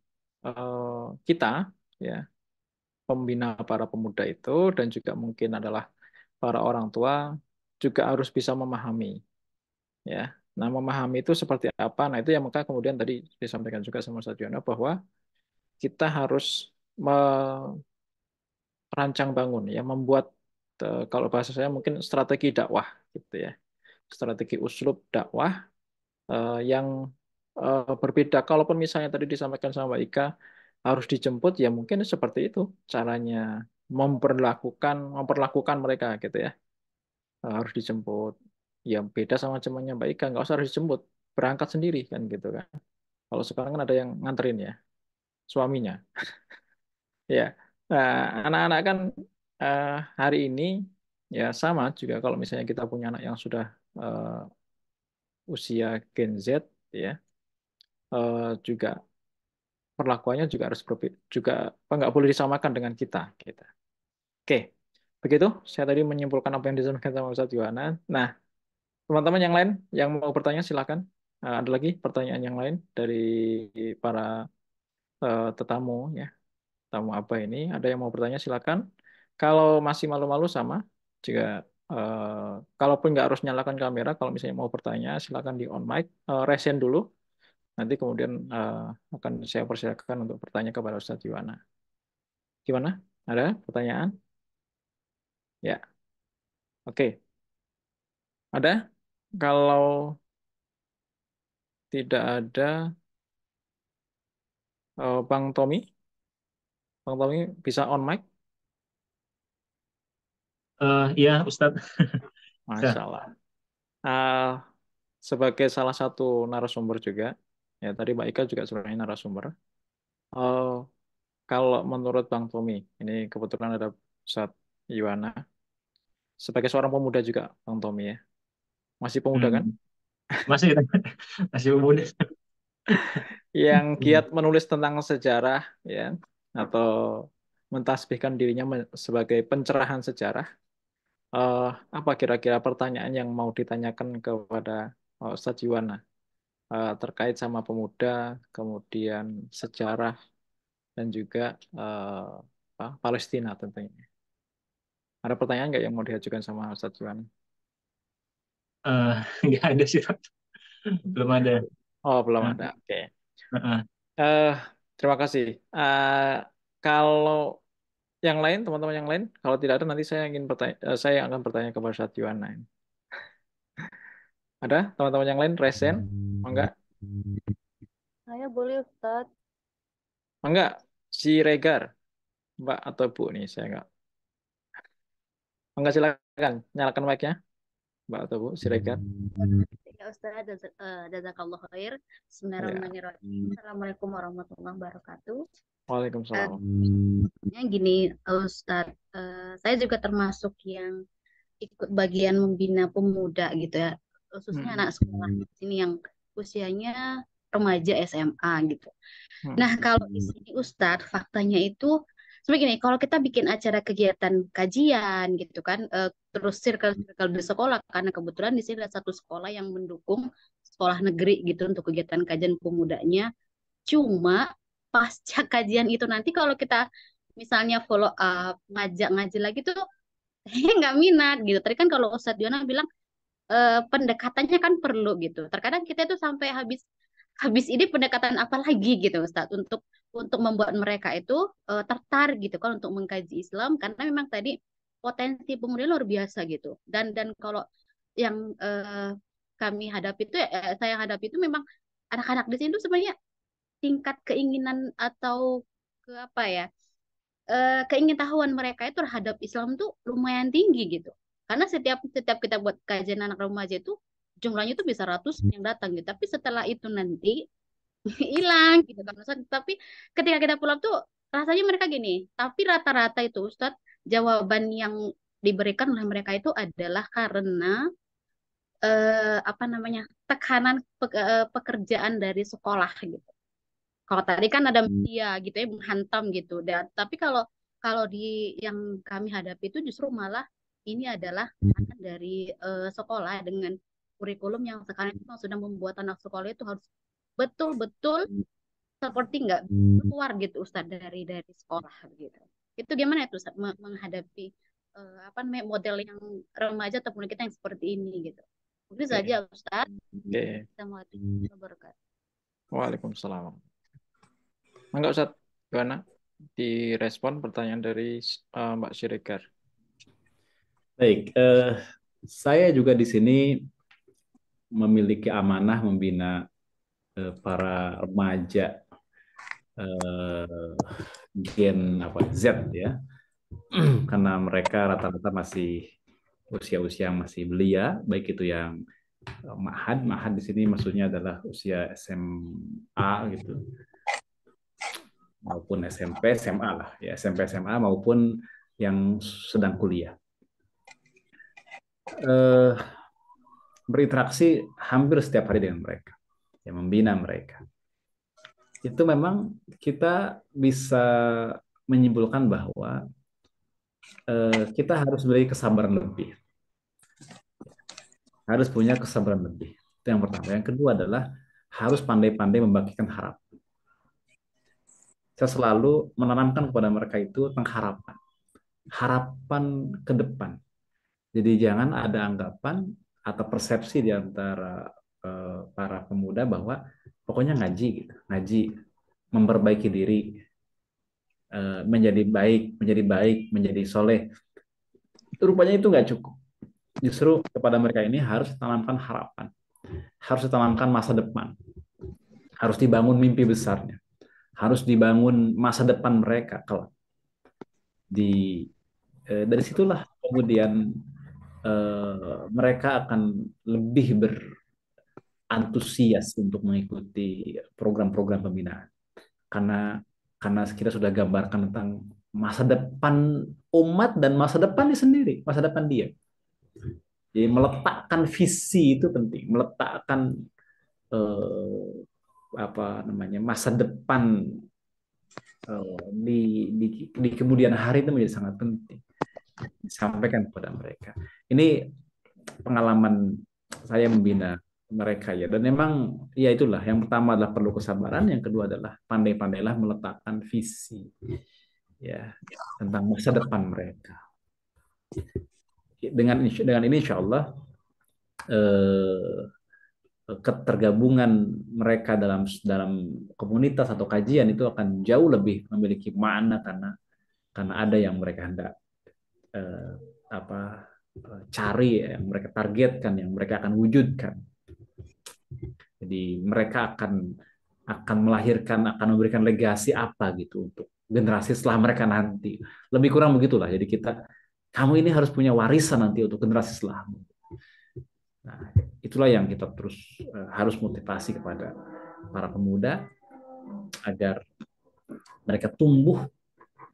kita ya pembina para pemuda itu dan juga mungkin adalah para orang tua juga harus bisa memahami ya. Nah, memahami itu seperti apa? Nah, itu yang maka kemudian tadi disampaikan juga sama Ustaz Yono bahwa kita harus merancang bangun ya, membuat kalau bahasa saya mungkin strategi dakwah gitu ya. Strategi uslub dakwah yang berbeda. Kalaupun misalnya tadi disampaikan sama Mbak Ika harus dijemput ya mungkin seperti itu caranya memperlakukan mereka gitu ya. Harus dijemput. Ya beda sama temannya Mbak Ika, nggak usah harus dijemput, berangkat sendiri kan gitu kan. Kalau sekarang kan ada yang nganterin ya, suaminya. Ya, nah, anak-anak kan eh, hari ini ya sama juga kalau misalnya kita punya anak yang sudah usia Gen Z ya, juga perlakuannya juga harus berbeda, juga apa, nggak boleh disamakan dengan kita. Gitu. Oke, begitu. Saya tadi menyimpulkan apa yang disampaikan sama Ustadz Yohana. Nah, teman-teman yang lain yang mau bertanya silakan. Ada lagi pertanyaan yang lain dari para tetamu ya. Tamu apa ini? Ada yang mau bertanya silakan. Kalau masih malu-malu sama juga kalaupun nggak harus nyalakan kamera, kalau misalnya mau bertanya silakan di on mic, resen dulu. Nanti kemudian akan saya persilakan untuk bertanya kepada Ustadz Yuwana. Gimana? Ada pertanyaan? Ya, oke. Ada? Kalau tidak ada, Bang Tommy bisa on mic? Iya, Ustadz. Masya Bisa. Allah. Ah, sebagai salah satu narasumber juga, ya tadi Mbak Ika juga sebenarnya narasumber. Eh, kalau menurut Bang Tommy, ini kebetulan ada Ustadz Yuwana, sebagai seorang pemuda juga Bang Tommy ya, masih pemuda kan? Hmm, masih masih muda. Yang Hmm. giat menulis tentang sejarah ya, atau mentasbihkan dirinya sebagai pencerahan sejarah. Eh, apa kira-kira pertanyaan yang mau ditanyakan kepada Ustadz Yuwana terkait sama pemuda, kemudian sejarah dan juga Palestina tentunya. Ada pertanyaan nggak yang mau diajukan sama Ustadz Juwan? Eh, nggak ada sih, Pak. Belum ada. Oh, belum Eh, ada. Oke. eh, Eh, terima kasih. Kalau yang lain, teman-teman yang lain, kalau tidak ada nanti saya ingin bertanya, saya akan bertanya kepada Ustadz Juwan. Ada teman-teman yang lain resen? Enggak? Saya boleh Ustadz. Enggak? Si Regar, Mbak atau Bu nih, saya enggak. Enggak silakan, nyalakan mic-nya, Mbak atau Bu, si Regar. Ya Ustadz, jazakallah khair. Ya. Bismillahirrahmanirrahim. Assalamualaikum warahmatullahi wabarakatuh. Waalaikumsalam. Ya gini Ustadz, saya juga termasuk yang ikut bagian membina pemuda gitu ya, khususnya Hmm. anak sekolah di sini yang usianya remaja SMA gitu. Hmm. Nah, kalau di sini Ustadz, faktanya itu seperti gini, kalau kita bikin acara kegiatan kajian gitu kan, terus circle-circle di sekolah, karena kebetulan di sini ada satu sekolah yang mendukung sekolah negeri gitu untuk kegiatan kajian pemudanya. Cuma pasca kajian itu nanti kalau kita misalnya follow up, ngajak ngaji lagi tuh kayaknya nggak minat gitu. Tadi kan kalau Ustadz Diona bilang pendekatannya kan perlu gitu. Terkadang kita tuh sampai habis habis ini pendekatan apa lagi gitu Ustadz untuk membuat mereka itu tertarik gitu kan untuk mengkaji Islam karena memang tadi potensi pemuda luar biasa gitu. Dan kalau yang kami hadapi itu saya hadapi itu memang anak-anak di sini tuh sebenarnya tingkat keinginan atau ke apa ya keingintahuan mereka itu terhadap Islam tuh lumayan tinggi gitu. Karena setiap setiap kita buat kajian anak remaja itu jumlahnya itu bisa ratusan yang datang gitu. Tapi setelah itu nanti hilang gitu kan Ustaz. Tapi ketika kita pulang tuh rasanya mereka gini. Tapi rata-rata itu Ustadz jawaban yang diberikan oleh mereka itu adalah karena apa namanya tekanan pekerjaan dari sekolah gitu. Kalau tadi kan ada media gitu ya menghantam gitu. Dan tapi kalau kalau di yang kami hadapi itu justru malah ini adalah tekanan dari sekolah dengan kurikulum yang sekarang itu sudah membuat anak sekolah itu harus betul-betul seperti nggak keluar gitu Ustadz dari sekolah gitu. Itu gimana itu Ustadz menghadapi apa namanya model yang remaja ataupun kita yang seperti ini gitu. Mungkin saja Ustadz. Oke. Assalamualaikum warahmatullahi wabarakatuh. Waalaikumsalam. Enggak Ustaz, gimana? Direspon pertanyaan dari Mbak Siregar. Baik, saya juga di sini memiliki amanah membina para remaja gen apa Z ya, karena mereka rata-rata masih usia-usia yang masih belia, baik itu yang mahad di sini maksudnya adalah usia SMA gitu, maupun SMP, SMA lah ya, SMP, SMA maupun yang sedang kuliah. Berinteraksi hampir setiap hari dengan mereka, ya, membina mereka. Itu memang kita bisa menyimpulkan bahwa kita harus beri kesabaran lebih, harus punya kesabaran lebih. Itu yang pertama. Yang kedua adalah harus pandai-pandai membagikan harapan. Saya selalu menanamkan kepada mereka itu tentang harapan, harapan ke depan. Jadi jangan ada anggapan atau persepsi di antara para pemuda bahwa pokoknya ngaji gitu, ngaji, memperbaiki diri, menjadi baik, menjadi soleh. Rupanya itu nggak cukup. Justru kepada mereka ini harus ditanamkan harapan, harus ditanamkan masa depan, harus dibangun mimpi besarnya, harus dibangun masa depan mereka kelak. Dari situlah kemudian mereka akan lebih berantusias untuk mengikuti program-program pembinaan. Karena kita sudah gambarkan tentang masa depan umat dan masa depan dia sendiri, masa depan dia. Jadi meletakkan visi itu penting, meletakkan apa namanya masa depan di kemudian hari itu menjadi sangat penting disampaikan kepada mereka. Ini pengalaman saya membina mereka ya, dan memang ya itulah, yang pertama adalah perlu kesabaran, yang kedua adalah pandai-pandailah meletakkan visi ya tentang masa depan mereka. Dengan ini insya Allah ketergabungan mereka dalam komunitas atau kajian itu akan jauh lebih memiliki makna karena ada yang mereka hendak cari, yang mereka targetkan, yang mereka akan wujudkan. Jadi mereka akan melahirkan, akan memberikan legasi apa gitu untuk generasi setelah mereka nanti. Lebih kurang begitulah. Jadi kamu ini harus punya warisan nanti untuk generasi setelahmu. Nah, itulah yang kita terus harus motivasi kepada para pemuda agar mereka tumbuh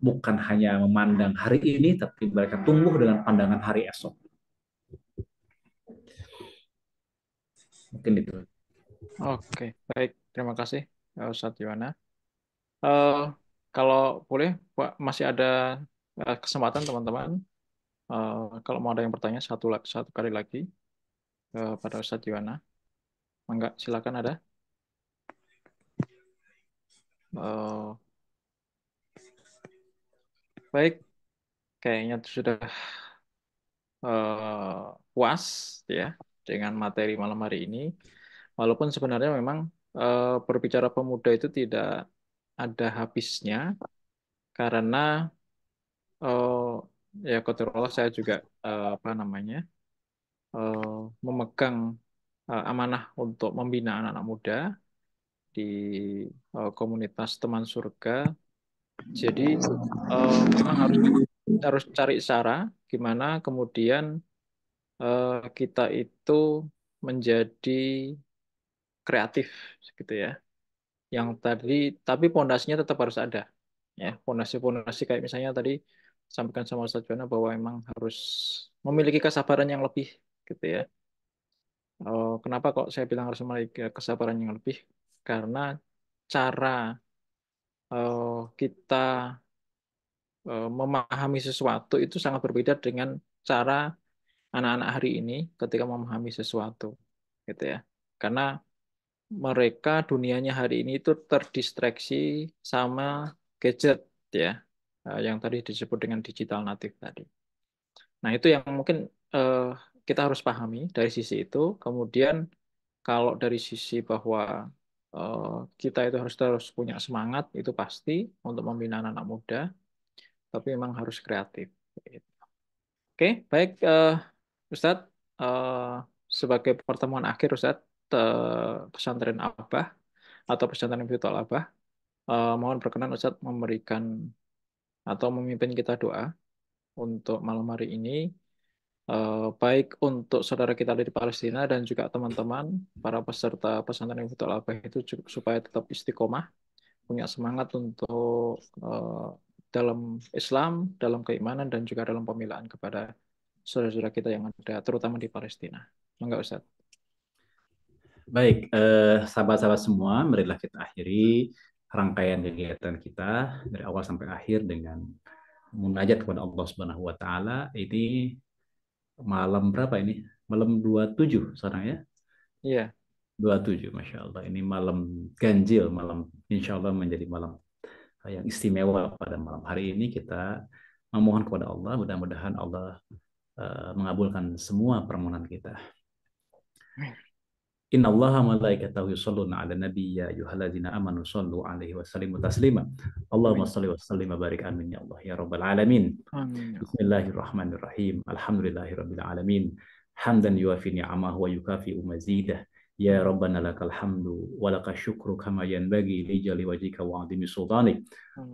bukan hanya memandang hari ini, tapi mereka tumbuh dengan pandangan hari esok. Mungkin itu. Oke, baik. Terima kasih, Ustadz Yohana. Kalau boleh, Pak, masih ada kesempatan teman-teman. Kalau mau ada yang bertanya satu kali lagi pada Ustadz Yohana. Enggak, silakan ada. Baik, kayaknya sudah puas ya dengan materi malam hari ini. Walaupun sebenarnya memang berbicara pemuda itu tidak ada habisnya, karena ya qadarullah saya juga apa namanya memegang amanah untuk membina anak-anak muda di komunitas teman surga. Jadi memang harus cari cara gimana kemudian kita itu menjadi kreatif gitu ya. Yang tadi tapi pondasinya tetap harus ada ya. Pondasi-pondasi kayak misalnya tadi sampaikan sama Ustaz Jona bahwa memang harus memiliki kesabaran yang lebih gitu ya. Kenapa kok saya bilang harus memiliki kesabaran yang lebih? Karena cara kita memahami sesuatu itu sangat berbeda dengan cara anak-anak hari ini ketika memahami sesuatu, gitu ya. Karena mereka dunianya hari ini itu terdistraksi sama gadget, ya, yang tadi disebut dengan digital native tadi. Nah, itu yang mungkin eh, kita harus pahami dari sisi itu. Kemudian kalau dari sisi bahwa eh, kita itu harus terus punya semangat, itu pasti untuk membina anak muda, tapi memang harus kreatif. Oke, baik Ustadz. Sebagai pertemuan akhir Ustadz, pesantren Abah atau pesantren virtual Abah, mohon berkenan Ustadz memberikan atau memimpin kita doa untuk malam hari ini. Baik untuk saudara kita di Palestina dan juga teman-teman para peserta pesantren Virtual Abah itu supaya tetap istiqomah, punya semangat untuk dalam Islam, dalam keimanan dan juga dalam pembelaan kepada saudara-saudara kita yang ada, terutama di Palestina. Enggak Ustaz? Baik, sahabat-sahabat semua, marilah kita akhiri rangkaian kegiatan kita dari awal sampai akhir dengan munajat kepada Allah Subhanahu wa taala. Ini malam berapa ini? Malam 27 sekarang ya? Iya. 27, Masya Allah. Ini malam ganjil, malam insya Allah menjadi malam yang istimewa pada malam hari ini. Kita memohon kepada Allah, mudah-mudahan Allah mengabulkan semua permohonan kita. Inna Allah malaikatahu yusalluna ala nabi ya ayyuhalladzina amanu sallu alaihi wa sallimu taslima. Allahumma salli wa sallim wa barik amin ya Allah ya rabbal alamin. Amin. Bismillahirrahmanirrahim. Alhamdulillahirabbil alamin. Hamdan yuafi ni'amahu wa yukafi mazidah. Ya Rabbana lakal hamdu wa lakal syukru kama yanbaghi li jali wajhika wa 'azimi sultanik.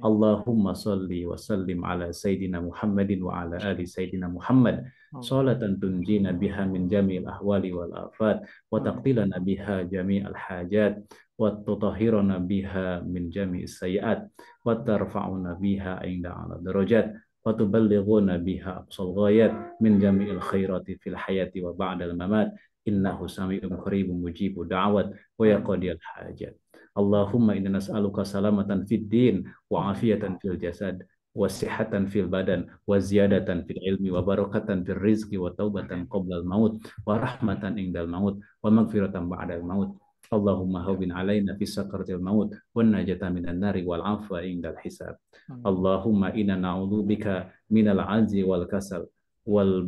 Allahumma salli wa sallim ala sayyidina Muhammadin wa ala ali sayyidina Muhammad. Salatan tunjina biha min jami'il ahwali wal afat wa taqtilana biha jami'al hajat wa tutahhirana biha min jami'is sayiat wa tarfa'una biha inda ala darajat wa tuballighuna biha aqsal ghayat min jami'il khairati fil hayati wa ba'dal mamat innahu sami'un qaribun mujibu da'wat wa yaqdiyal hajat. Allahumma inna nas'aluka salamatan fid din wa afiyatan fil jasad wa sihatan fil badan wa ziyadatan fil ilmi wa barakatan fil rizqi wa taubatan qabla al maut wa rahmatan indal maut wa maghfiratan ba'da al maut. Allahumma hawwin alaina fi sakaratil maut wan najata minan nari wal afwa indal hisab. Allahumma inna na'udzubika minal ajzi wal kasal wal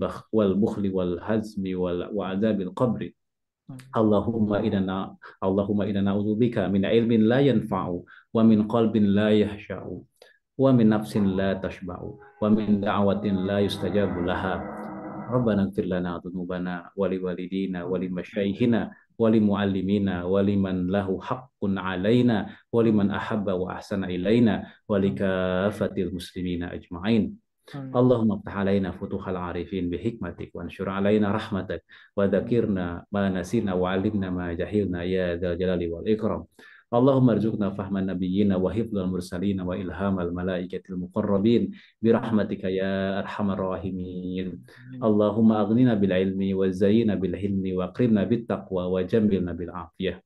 bukhli wal hazmi wa azabil qabri. Allahumma inna na'udzubika min ilmin la yanfa'u wa min qalbin la yahsha'u wa min nafsin la tashba'u wa min da'watin la yustajabu laha. Rabbana ighfir lana dhunubana wa liwalidina wa limasyayikhina wa limuallimina wa liman lahu haqqun alaina wa liman ahabba wa ahsana ilaina wa likafatil muslimina ajma'in. Allahumma ftah alaina futuhal arifin bihikmatik wa ansyur alaina rahmatak wa dzakirna ma nasina wa alimna ma jahilna ya dzal jalali wal ikram. Allahumma arzuqna fahman nabiyyina wa hifdzal mursalin wa ilhamal malaikatil muqarrabin birahmatika ya arhamar rahimin. Allahumma aghnina bil ilmi wa zayyina bil hilmi wa akrimna bit taqwa wa jambilna bil afiyah.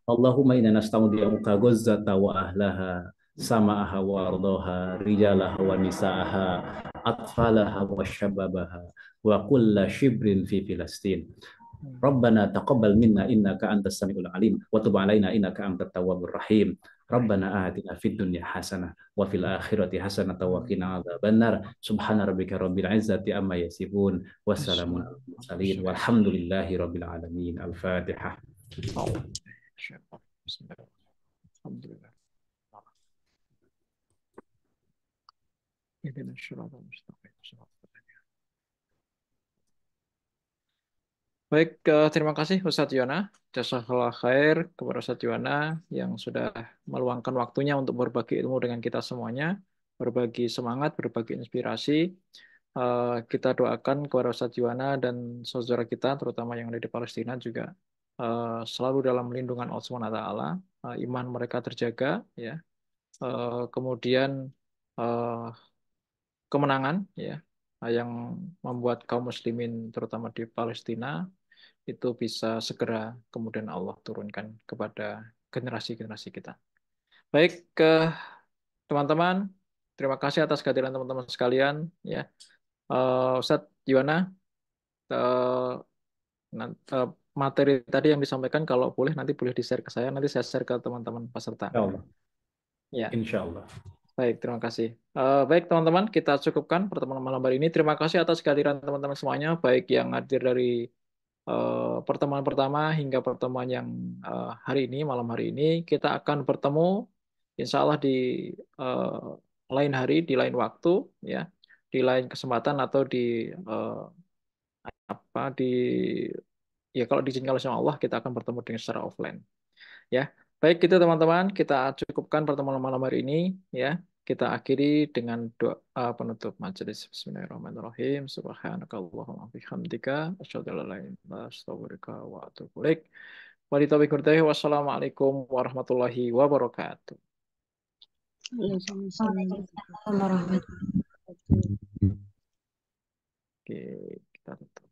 Allahumma inna nasta'udi'uka ghazzata wa ahlaha sama'aha wa ardaha rijalaha wa nisa'aha atfalaha wa syababaha wa kulla shibrin fi Filastin. Rabbana taqabbal minna innaka antas samiul alim wa tub alaina innaka antat tawwabur rahim. Rabbana atina fid dunya hasanah wa fil akhirati hasanah wa qina adzabannar. Subhana rabbika rabbil izzati amma yasifun. Wassalamun alal mursalin walhamdulillahi rabbil alamin. Al-Fatihah. Alhamdulillah. Ihdinas siratal mustaqim. Baik, terima kasih Ustadz Yona. Jazakallah khair kepada Ustadz Yona yang sudah meluangkan waktunya untuk berbagi ilmu dengan kita semuanya, berbagi semangat, berbagi inspirasi. Kita doakan kepada Ustadz Yona dan saudara kita, terutama yang ada di Palestina juga selalu dalam lindungan Allah Subhanahu wa Ta'ala, iman mereka terjaga, ya. Kemudian eh, kemenangan, ya, yang membuat kaum muslimin terutama di Palestina itu bisa segera kemudian Allah turunkan kepada generasi-generasi kita. Baik, ke teman-teman, terima kasih atas kehadiran teman-teman sekalian. Ya, Ustadz Yuwana, eh, eh, materi tadi yang disampaikan kalau boleh nanti boleh di-share ke saya, nanti saya share ke teman-teman peserta. Insya Allah. Ya. Insya Allah. Baik, terima kasih. Baik, teman-teman, kita cukupkan pertemuan malam hari ini. Terima kasih atas kehadiran teman-teman semuanya, baik yang hadir dari pertemuan pertama hingga pertemuan yang hari ini, malam hari ini. Kita akan bertemu, insya Allah di lain hari, di lain waktu, ya, di lain kesempatan atau di apa di ya kalau diizinkan oleh sama Allah kita akan bertemu dengan secara offline. Ya, baik itu teman-teman, kita cukupkan pertemuan malam hari ini, ya. Kita akhiri dengan doa penutup majelis. Bismillahirrahmanirrahim. Subhanakallahumma bihamdika asyhadu an la ilaha illa anta astaghfiruka wa atubu ilaik. Wassalamualaikum warahmatullahi wabarakatuh. Waalaikumsalam. Warahmatullahi wabarakatuh. Oke, kita tutup.